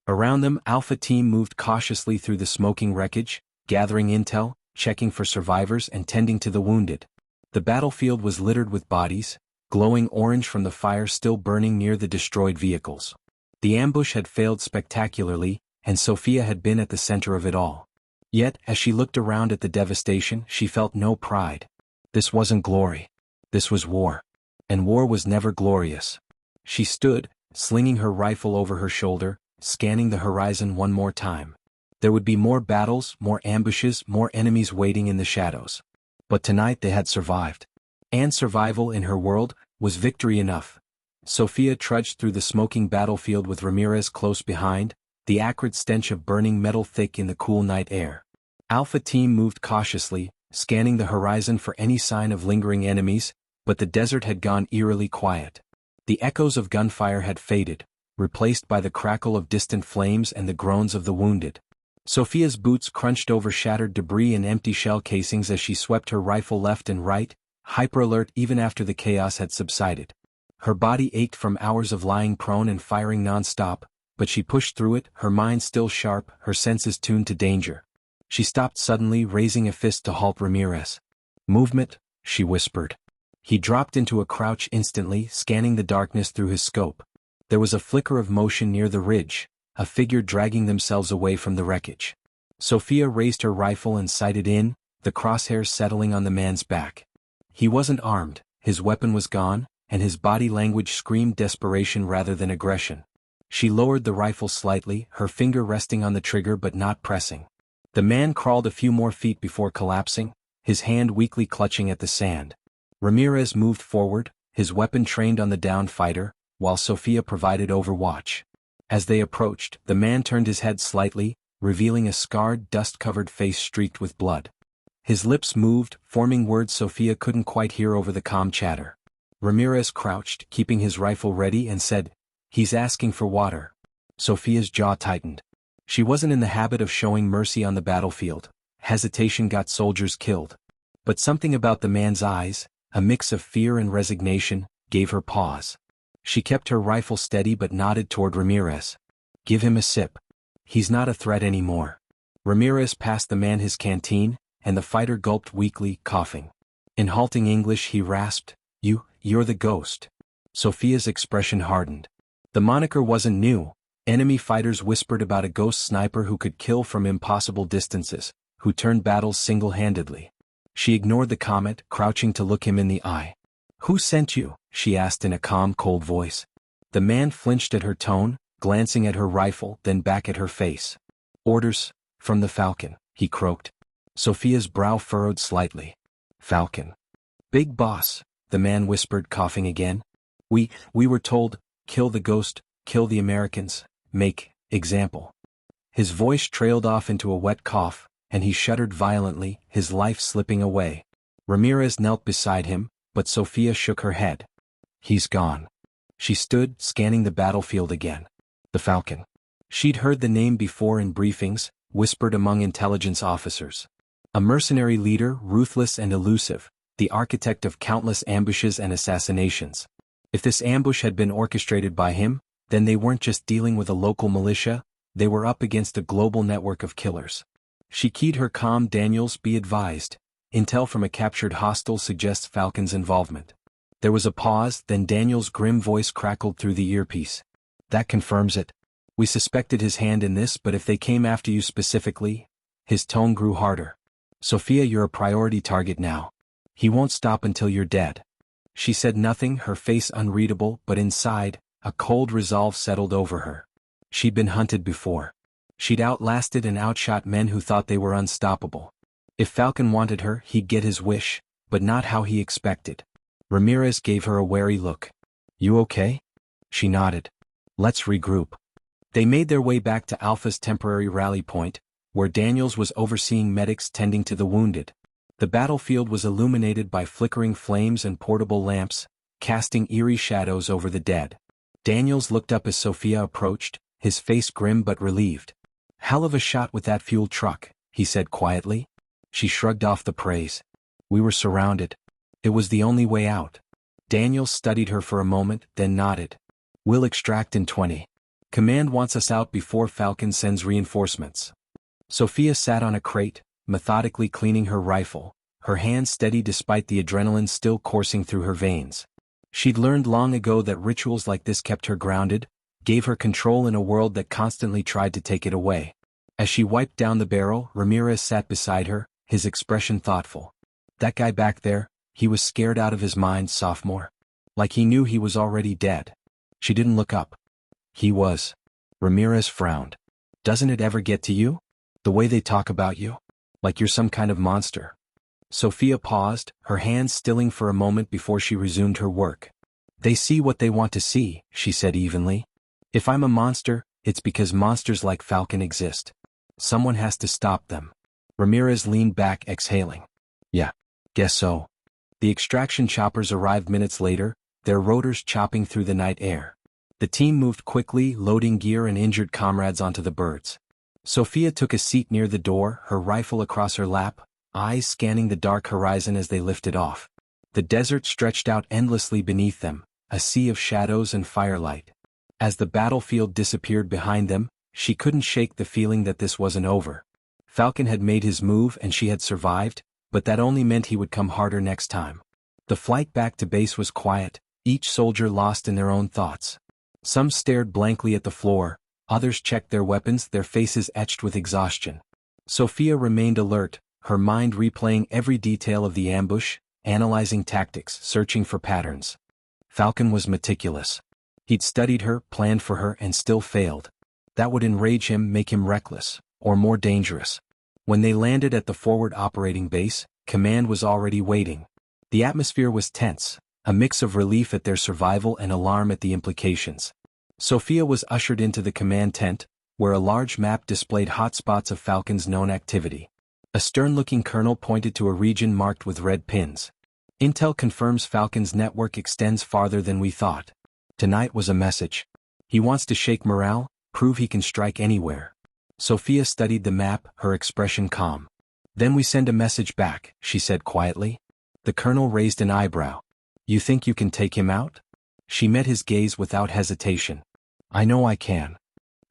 Around them, Alpha Team moved cautiously through the smoking wreckage, gathering intel, checking for survivors and tending to the wounded. The battlefield was littered with bodies, glowing orange from the fire still burning near the destroyed vehicles. The ambush had failed spectacularly, and Sophia had been at the center of it all. Yet, as she looked around at the devastation, she felt no pride. This wasn't glory. This was war. And war was never glorious. She stood, slinging her rifle over her shoulder, scanning the horizon one more time. There would be more battles, more ambushes, more enemies waiting in the shadows. But tonight they had survived. And survival in her world was victory enough. Sophia trudged through the smoking battlefield with Ramirez close behind, the acrid stench of burning metal thick in the cool night air. Alpha Team moved cautiously, scanning the horizon for any sign of lingering enemies, but the desert had gone eerily quiet. The echoes of gunfire had faded, replaced by the crackle of distant flames and the groans of the wounded. Sophia's boots crunched over shattered debris and empty shell casings as she swept her rifle left and right, hyper-alert even after the chaos had subsided. Her body ached from hours of lying prone and firing non-stop, but she pushed through it, her mind still sharp, her senses tuned to danger. She stopped suddenly, raising a fist to halt Ramirez. "Movement," she whispered. He dropped into a crouch instantly, scanning the darkness through his scope. There was a flicker of motion near the ridge, a figure dragging themselves away from the wreckage. Sophia raised her rifle and sighted in, the crosshairs settling on the man's back. He wasn't armed, his weapon was gone, and his body language screamed desperation rather than aggression. She lowered the rifle slightly, her finger resting on the trigger but not pressing. The man crawled a few more feet before collapsing, his hand weakly clutching at the sand. Ramirez moved forward, his weapon trained on the downed fighter, while Sophia provided overwatch. As they approached, the man turned his head slightly, revealing a scarred, dust-covered face streaked with blood. His lips moved, forming words Sophia couldn't quite hear over the calm chatter. Ramirez crouched, keeping his rifle ready, and said, "He's asking for water." Sophia's jaw tightened. She wasn't in the habit of showing mercy on the battlefield. Hesitation got soldiers killed. But something about the man's eyes, a mix of fear and resignation, gave her pause. She kept her rifle steady but nodded toward Ramirez. "Give him a sip. He's not a threat anymore." Ramirez passed the man his canteen, and the fighter gulped weakly, coughing. In halting English he rasped, You're the ghost." Sophia's expression hardened. The moniker wasn't new. Enemy fighters whispered about a ghost sniper who could kill from impossible distances, who turned battles single-handedly. She ignored the comment, crouching to look him in the eye. "Who sent you?" she asked in a calm, cold voice. The man flinched at her tone, glancing at her rifle, then back at her face. "Orders, from the Falcon," he croaked. Sophia's brow furrowed slightly. "Falcon. Big boss," the man whispered, coughing again. We were told, kill the ghost, kill the Americans, make example." His voice trailed off into a wet cough, and he shuddered violently, his life slipping away. Ramirez knelt beside him, but Sophia shook her head. "He's gone." She stood, scanning the battlefield again. The Falcon. She'd heard the name before in briefings, whispered among intelligence officers. A mercenary leader, ruthless and elusive, the architect of countless ambushes and assassinations. If this ambush had been orchestrated by him, then they weren't just dealing with a local militia, they were up against a global network of killers. She keyed her comm. Daniels, be advised. Intel from a captured hostile suggests Falcon's involvement. There was a pause, then Daniels' grim voice crackled through the earpiece. That confirms it. We suspected his hand in this, but if they came after you specifically... His tone grew harder. Sophia, you're a priority target now. He won't stop until you're dead. She said nothing, her face unreadable, but inside, a cold resolve settled over her. She'd been hunted before. She'd outlasted and outshot men who thought they were unstoppable. If Falcon wanted her, he'd get his wish, but not how he expected. Ramirez gave her a wary look. You okay? She nodded. Let's regroup. They made their way back to Alpha's temporary rally point, where Daniels was overseeing medics tending to the wounded. The battlefield was illuminated by flickering flames and portable lamps, casting eerie shadows over the dead. Daniels looked up as Sophia approached, his face grim but relieved. Hell of a shot with that fuel truck, he said quietly. She shrugged off the praise. We were surrounded. It was the only way out. Daniels studied her for a moment, then nodded. We'll extract in 20. Command wants us out before Falcon sends reinforcements. Sophia sat on a crate, methodically cleaning her rifle, her hands steady despite the adrenaline still coursing through her veins. She'd learned long ago that rituals like this kept her grounded, gave her control in a world that constantly tried to take it away. As she wiped down the barrel, Ramirez sat beside her, his expression thoughtful. That guy back there, he was scared out of his mind, sophomore. Like he knew he was already dead. She didn't look up. He was. Ramirez frowned. Doesn't it ever get to you? The way they talk about you? Like you're some kind of monster. Sophia paused, her hands stilling for a moment before she resumed her work. They see what they want to see, she said evenly. If I'm a monster, it's because monsters like Falcon exist. Someone has to stop them. Ramirez leaned back, exhaling. Yeah, guess so. The extraction choppers arrived minutes later, their rotors chopping through the night air. The team moved quickly, loading gear and injured comrades onto the birds. Sophia took a seat near the door, her rifle across her lap, eyes scanning the dark horizon as they lifted off. The desert stretched out endlessly beneath them, a sea of shadows and firelight. As the battlefield disappeared behind them, she couldn't shake the feeling that this wasn't over. Falcon had made his move and she had survived, but that only meant he would come harder next time. The flight back to base was quiet, each soldier lost in their own thoughts. Some stared blankly at the floor, others checked their weapons, their faces etched with exhaustion. Sophia remained alert, her mind replaying every detail of the ambush, analyzing tactics, searching for patterns. Falcon was meticulous. He'd studied her, planned for her, and still failed. That would enrage him, make him reckless, or more dangerous. When they landed at the forward operating base, command was already waiting. The atmosphere was tense, a mix of relief at their survival and alarm at the implications. Sophia was ushered into the command tent, where a large map displayed hotspots of Falcon's known activity. A stern-looking colonel pointed to a region marked with red pins. Intel confirms Falcon's network extends farther than we thought. Tonight was a message. He wants to shake morale, prove he can strike anywhere. Sophia studied the map, her expression calm. Then we send a message back, she said quietly. The colonel raised an eyebrow. You think you can take him out? She met his gaze without hesitation. I know I can.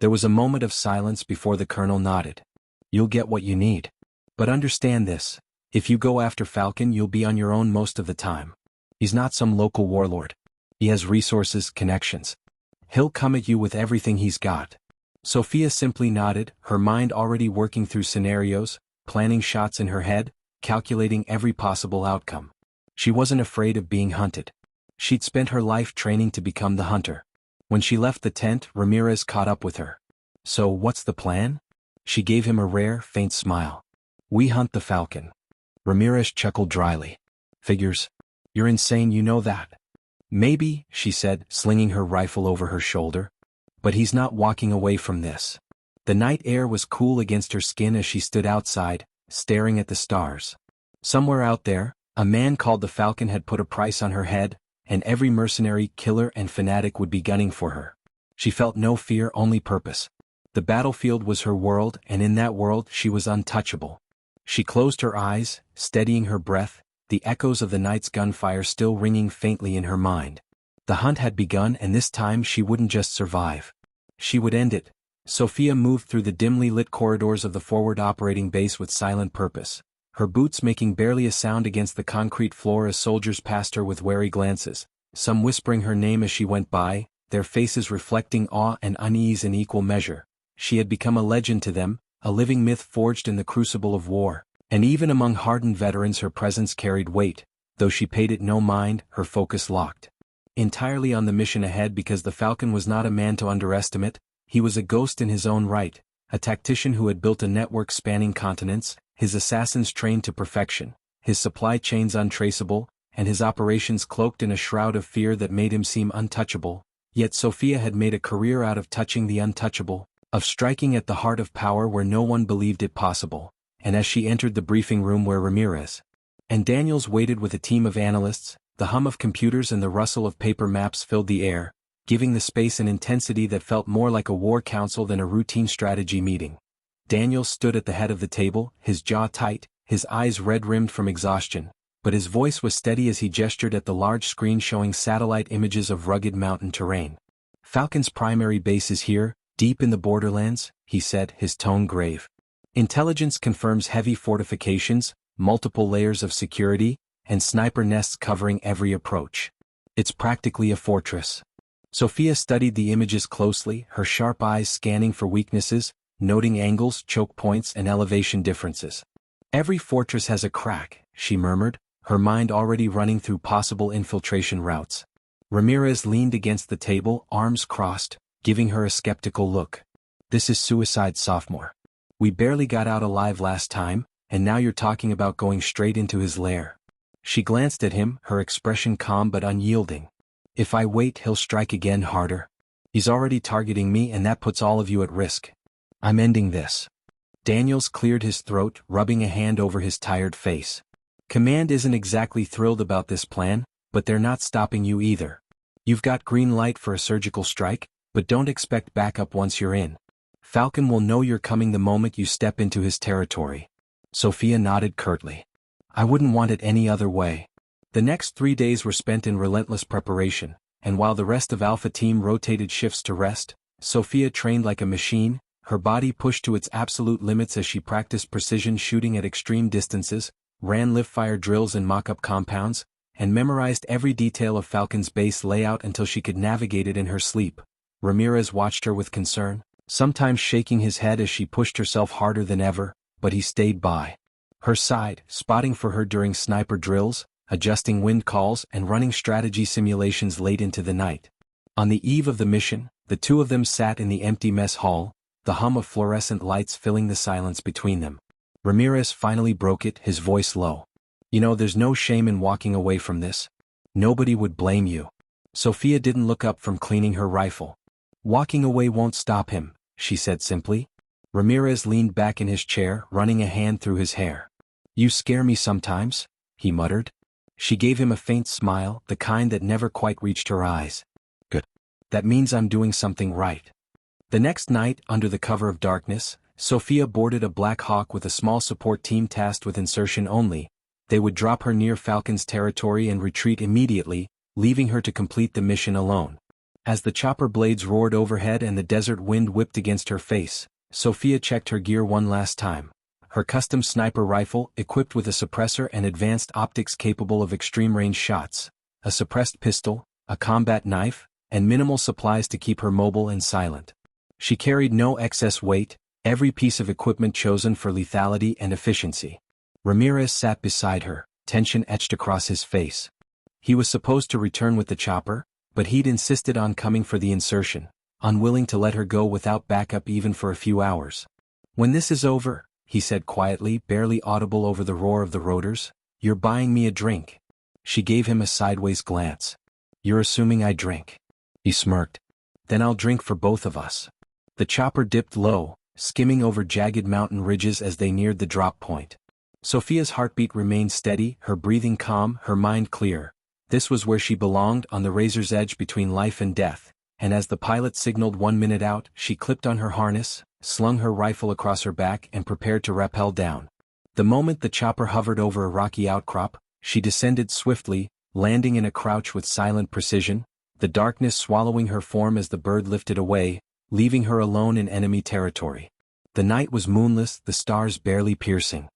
There was a moment of silence before the colonel nodded. You'll get what you need. But understand this, if you go after Falcon you'll be on your own most of the time. He's not some local warlord. He has resources, connections. He'll come at you with everything he's got. Sophia simply nodded, her mind already working through scenarios, planning shots in her head, calculating every possible outcome. She wasn't afraid of being hunted. She'd spent her life training to become the hunter. When she left the tent, Ramirez caught up with her. So what's the plan? She gave him a rare, faint smile. We hunt the Falcon. Ramirez chuckled dryly. Figures. You're insane, you know that. Maybe, she said, slinging her rifle over her shoulder. But he's not walking away from this. The night air was cool against her skin as she stood outside, staring at the stars. Somewhere out there, a man called the Falcon had put a price on her head, and every mercenary, killer, and fanatic would be gunning for her. She felt no fear, only purpose. The battlefield was her world, and in that world she was untouchable. She closed her eyes, steadying her breath, the echoes of the night's gunfire still ringing faintly in her mind. The hunt had begun, and this time she wouldn't just survive. She would end it. Sophia moved through the dimly lit corridors of the forward operating base with silent purpose, her boots making barely a sound against the concrete floor as soldiers passed her with wary glances, some whispering her name as she went by, their faces reflecting awe and unease in equal measure. She had become a legend to them, a living myth forged in the crucible of war, and even among hardened veterans her presence carried weight, though she paid it no mind, her focus locked entirely on the mission ahead, because the Falcon was not a man to underestimate. He was a ghost in his own right, a tactician who had built a network spanning continents, his assassins trained to perfection, his supply chains untraceable, and his operations cloaked in a shroud of fear that made him seem untouchable. Yet Sophia had made a career out of touching the untouchable, of striking at the heart of power where no one believed it possible. And as she entered the briefing room where Ramirez and Daniels waited with a team of analysts, the hum of computers and the rustle of paper maps filled the air, giving the space an intensity that felt more like a war council than a routine strategy meeting. Daniels stood at the head of the table, his jaw tight, his eyes red-rimmed from exhaustion, but his voice was steady as he gestured at the large screen showing satellite images of rugged mountain terrain. Falcon's primary base is here, deep in the borderlands, he said, his tone grave. Intelligence confirms heavy fortifications, multiple layers of security, and sniper nests covering every approach. It's practically a fortress. Sophia studied the images closely, her sharp eyes scanning for weaknesses, noting angles, choke points, and elevation differences. Every fortress has a crack, she murmured, her mind already running through possible infiltration routes. Ramirez leaned against the table, arms crossed, giving her a skeptical look. This is suicide, sophomore. We barely got out alive last time, and now you're talking about going straight into his lair. She glanced at him, her expression calm but unyielding. If I wait, he'll strike again, harder. He's already targeting me, and that puts all of you at risk. I'm ending this. Daniels cleared his throat, rubbing a hand over his tired face. Command isn't exactly thrilled about this plan, but they're not stopping you either. You've got green light for a surgical strike, but don't expect backup once you're in. Falcon will know you're coming the moment you step into his territory. Sophia nodded curtly. I wouldn't want it any other way. The next 3 days were spent in relentless preparation, and while the rest of Alpha Team rotated shifts to rest, Sophia trained like a machine, her body pushed to its absolute limits as she practiced precision shooting at extreme distances, ran live-fire drills in mock-up compounds, and memorized every detail of Falcon's base layout until she could navigate it in her sleep. Ramirez watched her with concern, sometimes shaking his head as she pushed herself harder than ever, but he stayed by her side, spotting for her during sniper drills, adjusting wind calls, and running strategy simulations late into the night. On the eve of the mission, the two of them sat in the empty mess hall, the hum of fluorescent lights filling the silence between them. Ramirez finally broke it, his voice low. You know, there's no shame in walking away from this. Nobody would blame you. Sophia didn't look up from cleaning her rifle. Walking away won't stop him, she said simply. Ramirez leaned back in his chair, running a hand through his hair. You scare me sometimes, he muttered. She gave him a faint smile, the kind that never quite reached her eyes. Good. That means I'm doing something right. The next night, under the cover of darkness, Sophia boarded a Black Hawk with a small support team tasked with insertion only. They would drop her near Falcon's territory and retreat immediately, leaving her to complete the mission alone. As the chopper blades roared overhead and the desert wind whipped against her face, Sophia checked her gear one last time. Her custom sniper rifle, equipped with a suppressor and advanced optics capable of extreme-range shots, a suppressed pistol, a combat knife, and minimal supplies to keep her mobile and silent. She carried no excess weight, every piece of equipment chosen for lethality and efficiency. Ramirez sat beside her, tension etched across his face. He was supposed to return with the chopper, but he'd insisted on coming for the insertion, unwilling to let her go without backup even for a few hours. When this is over, he said quietly, barely audible over the roar of the rotors, you're buying me a drink. She gave him a sideways glance. You're assuming I drink. He smirked. Then I'll drink for both of us. The chopper dipped low, skimming over jagged mountain ridges as they neared the drop point. Sophia's heartbeat remained steady, her breathing calm, her mind clear. This was where she belonged, on the razor's edge between life and death, and as the pilot signaled 1 minute out, she clipped on her harness, slung her rifle across her back and prepared to rappel down. The moment the chopper hovered over a rocky outcrop, she descended swiftly, landing in a crouch with silent precision, the darkness swallowing her form as the bird lifted away, leaving her alone in enemy territory. The night was moonless, the stars barely piercing.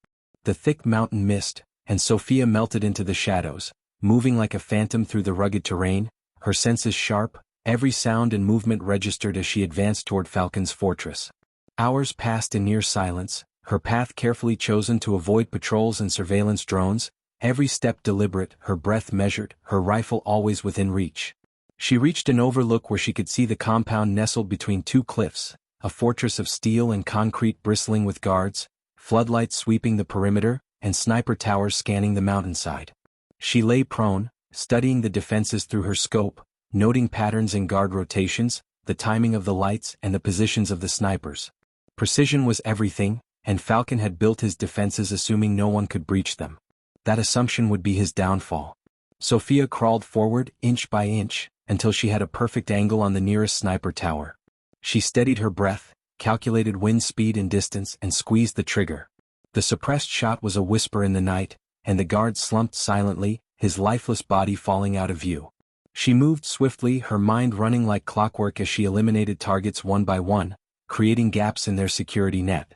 The thick mountain mist, and Sophia melted into the shadows, moving like a phantom through the rugged terrain, her senses sharp, every sound and movement registered as she advanced toward Falcon's fortress. Hours passed in near silence, her path carefully chosen to avoid patrols and surveillance drones, every step deliberate, her breath measured, her rifle always within reach. She reached an overlook where she could see the compound nestled between two cliffs, a fortress of steel and concrete bristling with guards, floodlights sweeping the perimeter, and sniper towers scanning the mountainside. She lay prone, studying the defenses through her scope, noting patterns in guard rotations, the timing of the lights and the positions of the snipers. Precision was everything, and Falcon had built his defenses assuming no one could breach them. That assumption would be his downfall. Sophia crawled forward, inch by inch, until she had a perfect angle on the nearest sniper tower. She steadied her breath, calculated wind speed and distance, and squeezed the trigger. The suppressed shot was a whisper in the night, and the guard slumped silently, his lifeless body falling out of view. She moved swiftly, her mind running like clockwork as she eliminated targets one by one, creating gaps in their security net.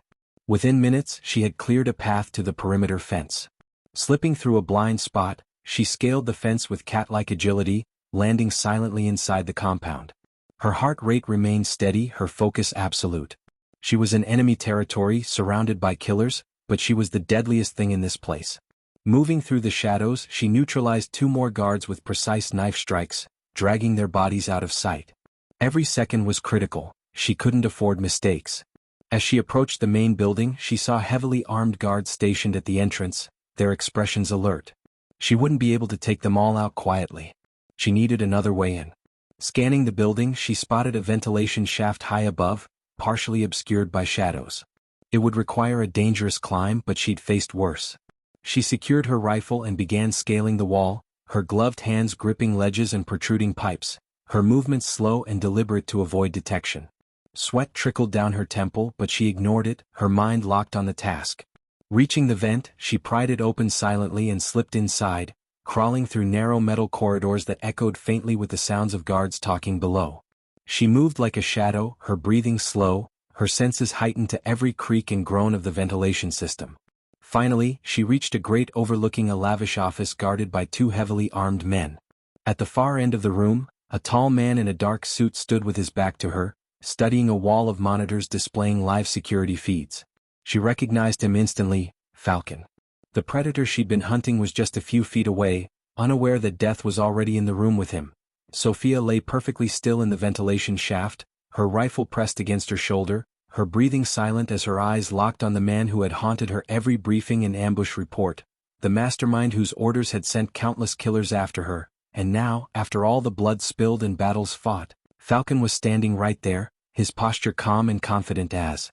Within minutes, she had cleared a path to the perimeter fence. Slipping through a blind spot, she scaled the fence with cat-like agility, landing silently inside the compound. Her heart rate remained steady, her focus absolute. She was in enemy territory, surrounded by killers, but she was the deadliest thing in this place. Moving through the shadows, she neutralized two more guards with precise knife strikes, dragging their bodies out of sight. Every second was critical, she couldn't afford mistakes. As she approached the main building, she saw heavily armed guards stationed at the entrance, their expressions alert. She wouldn't be able to take them all out quietly. She needed another way in. Scanning the building, she spotted a ventilation shaft high above, partially obscured by shadows. It would require a dangerous climb, but she'd faced worse. She secured her rifle and began scaling the wall, her gloved hands gripping ledges and protruding pipes, her movements slow and deliberate to avoid detection. Sweat trickled down her temple, but she ignored it, her mind locked on the task. Reaching the vent, she pried it open silently and slipped inside, crawling through narrow metal corridors that echoed faintly with the sounds of guards talking below. She moved like a shadow, her breathing slow, her senses heightened to every creak and groan of the ventilation system. Finally, she reached a grate overlooking a lavish office guarded by two heavily armed men. At the far end of the room, a tall man in a dark suit stood with his back to her, studying a wall of monitors displaying live security feeds. She recognized him instantly, Falcon. The predator she'd been hunting was just a few feet away, unaware that death was already in the room with him. Sophia lay perfectly still in the ventilation shaft, her rifle pressed against her shoulder, her breathing silent as her eyes locked on the man who had haunted her every briefing and ambush report, the mastermind whose orders had sent countless killers after her, and now, after all the blood spilled and battles fought, Falcon was standing right there, his posture calm and confident as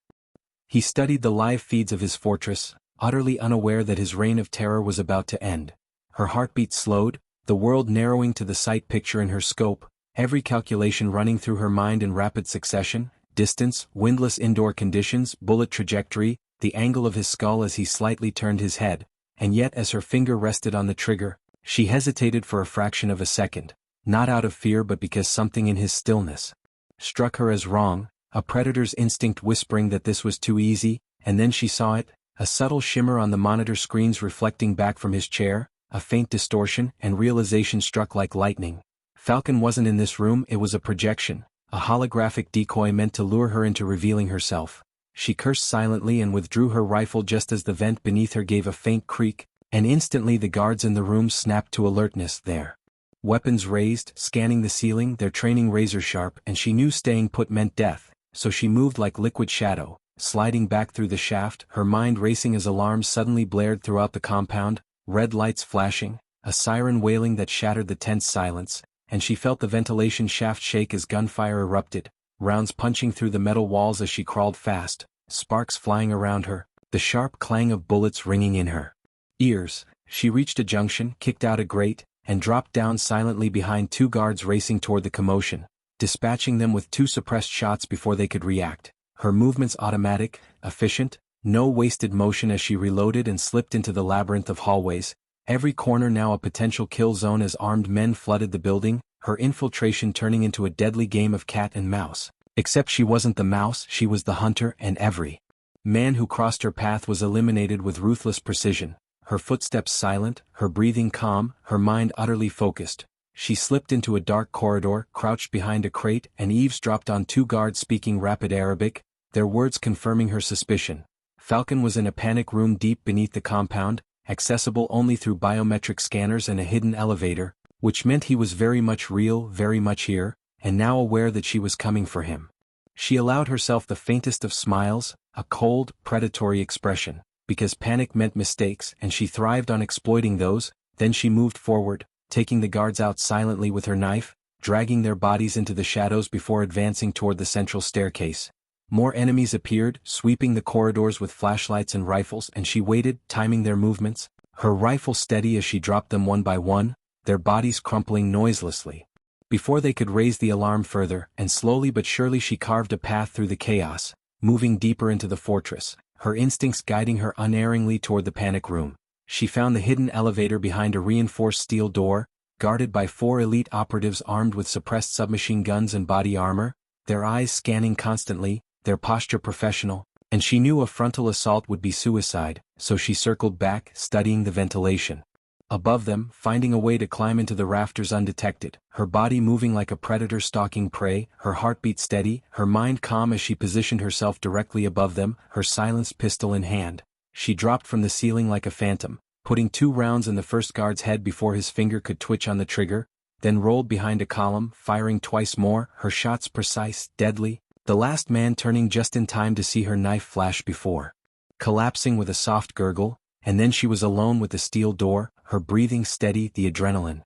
he studied the live feeds of his fortress, utterly unaware that his reign of terror was about to end. Her heartbeat slowed, the world narrowing to the sight picture in her scope, every calculation running through her mind in rapid succession: distance, windless indoor conditions, bullet trajectory, the angle of his skull as he slightly turned his head, and yet as her finger rested on the trigger, she hesitated for a fraction of a second, not out of fear but because something in his stillness struck her as wrong, a predator's instinct whispering that this was too easy, and then she saw it, a subtle shimmer on the monitor screens reflecting back from his chair, a faint distortion, and realization struck like lightning. Falcon wasn't in this room, it was a projection, a holographic decoy meant to lure her into revealing herself. She cursed silently and withdrew her rifle just as the vent beneath her gave a faint creak, and instantly the guards in the room snapped to alertness there. Weapons raised, scanning the ceiling, their training razor-sharp, and she knew staying put meant death, so she moved like liquid shadow, sliding back through the shaft, her mind racing as alarms suddenly blared throughout the compound, red lights flashing, a siren wailing that shattered the tense silence, and she felt the ventilation shaft shake as gunfire erupted, rounds punching through the metal walls as she crawled fast, sparks flying around her, the sharp clang of bullets ringing in her ears. She reached a junction, kicked out a grate, and dropped down silently behind two guards racing toward the commotion. dispatching them with 2 suppressed shots before they could react. Her movements automatic, efficient, no wasted motion as she reloaded and slipped into the labyrinth of hallways, every corner now a potential kill zone as armed men flooded the building, her infiltration turning into a deadly game of cat and mouse. Except she wasn't the mouse, she was the hunter, and every man who crossed her path was eliminated with ruthless precision. Her footsteps silent, her breathing calm, her mind utterly focused. She slipped into a dark corridor, crouched behind a crate, and eavesdropped on 2 guards speaking rapid Arabic, their words confirming her suspicion. Falcon was in a panic room deep beneath the compound, accessible only through biometric scanners and a hidden elevator, which meant he was very much real, very much here, and now aware that she was coming for him. She allowed herself the faintest of smiles, a cold, predatory expression, because panic meant mistakes and she thrived on exploiting those. Then she moved forward, taking the guards out silently with her knife, dragging their bodies into the shadows before advancing toward the central staircase. More enemies appeared, sweeping the corridors with flashlights and rifles, and she waited, timing their movements, her rifle steady as she dropped them one by one, their bodies crumpling noiselessly. Before they could raise the alarm further, and slowly but surely she carved a path through the chaos, moving deeper into the fortress, her instincts guiding her unerringly toward the panic room. She found the hidden elevator behind a reinforced steel door, guarded by 4 elite operatives armed with suppressed submachine guns and body armor, their eyes scanning constantly, their posture professional, and she knew a frontal assault would be suicide, so she circled back, studying the ventilation. Above them, finding a way to climb into the rafters undetected, her body moving like a predator stalking prey, her heartbeat steady, her mind calm as she positioned herself directly above them, her silenced pistol in hand. She dropped from the ceiling like a phantom, putting 2 rounds in the first guard's head before his finger could twitch on the trigger, then rolled behind a column, firing twice more, her shots precise, deadly, the last man turning just in time to see her knife flash before collapsing with a soft gurgle, and then she was alone with the steel door, her breathing steady, the adrenaline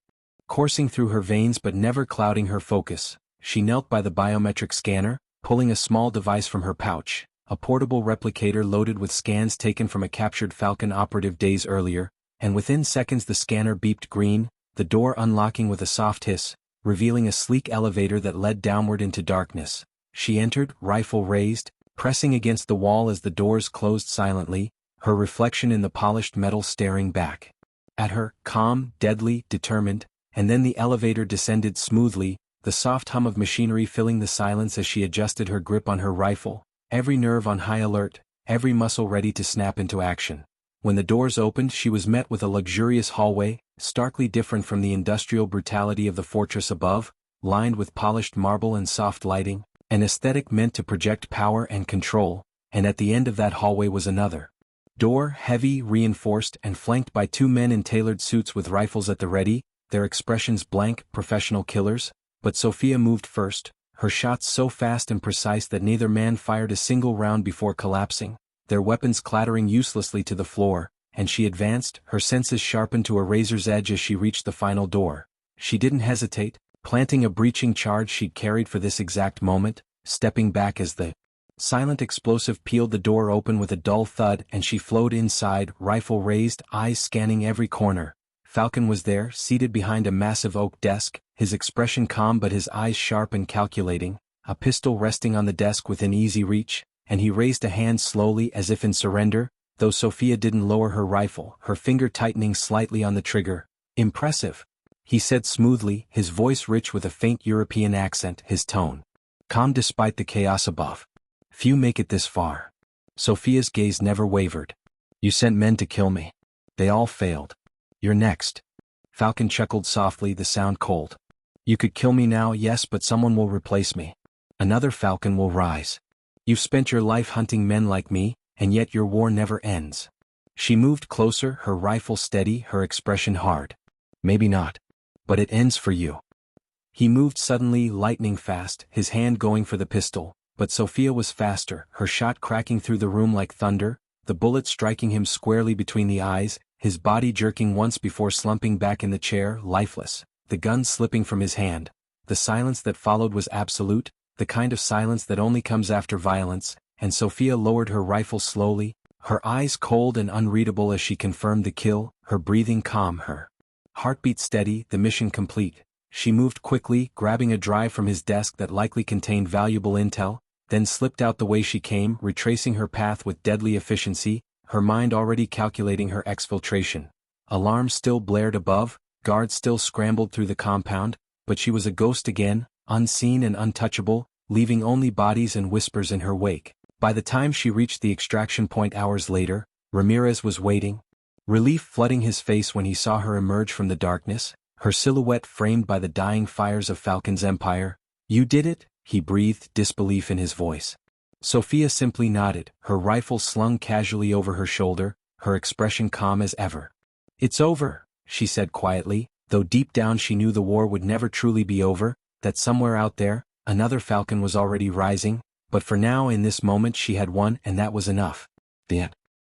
coursing through her veins but never clouding her focus. She knelt by the biometric scanner, pulling a small device from her pouch, a portable replicator loaded with scans taken from a captured Falcon operative days earlier, and within seconds the scanner beeped green, the door unlocking with a soft hiss, revealing a sleek elevator that led downward into darkness. She entered, rifle raised, pressing against the wall as the doors closed silently, her reflection in the polished metal staring back at her, calm, deadly, determined, and then the elevator descended smoothly, the soft hum of machinery filling the silence as she adjusted her grip on her rifle, every nerve on high alert, every muscle ready to snap into action. When the doors opened, she was met with a luxurious hallway, starkly different from the industrial brutality of the fortress above, lined with polished marble and soft lighting, an aesthetic meant to project power and control, and at the end of that hallway was another door, heavy, reinforced, and flanked by 2 men in tailored suits with rifles at the ready, their expressions blank, professional killers. But Sophia moved first, her shots so fast and precise that neither man fired a single round before collapsing, their weapons clattering uselessly to the floor, and she advanced, her senses sharpened to a razor's edge as she reached the final door. She didn't hesitate, planting a breaching charge she'd carried for this exact moment, stepping back as the silent explosive peeled the door open with a dull thud and she flowed inside, rifle raised, eyes scanning every corner. Falcon was there, seated behind a massive oak desk, his expression calm but his eyes sharp and calculating, a pistol resting on the desk within easy reach, and he raised a hand slowly as if in surrender, though Sophia didn't lower her rifle, her finger tightening slightly on the trigger. "Impressive," he said smoothly, his voice rich with a faint European accent, his tone calm despite the chaos above. "Few make it this far." Sophia's gaze never wavered. "You sent men to kill me. They all failed. You're next." Falcon chuckled softly, the sound cold. "You could kill me now, yes, but someone will replace me. Another Falcon will rise. You've spent your life hunting men like me, and yet your war never ends." She moved closer, her rifle steady, her expression hard. "Maybe not. But it ends for you." He moved suddenly, lightning fast, his hand going for the pistol, but Sophia was faster, her shot cracking through the room like thunder, the bullet striking him squarely between the eyes, his body jerking once before slumping back in the chair, lifeless, the gun slipping from his hand. The silence that followed was absolute, the kind of silence that only comes after violence, and Sophia lowered her rifle slowly, her eyes cold and unreadable as she confirmed the kill, her breathing calm, her heartbeat steady, the mission complete. She moved quickly, grabbing a drive from his desk that likely contained valuable intel, then slipped out the way she came, retracing her path with deadly efficiency, her mind already calculating her exfiltration. Alarms still blared above, guards still scrambled through the compound, but she was a ghost again, unseen and untouchable, leaving only bodies and whispers in her wake. By the time she reached the extraction point hours later, Ramirez was waiting. Relief flooding his face when he saw her emerge from the darkness, her silhouette framed by the dying fires of Falcon's empire. "You did it?" he breathed, disbelief in his voice. Sophia simply nodded, her rifle slung casually over her shoulder, her expression calm as ever. "It's over," she said quietly, though deep down she knew the war would never truly be over, that somewhere out there, another Falcon was already rising, but for now in this moment she had won and that was enough. The end.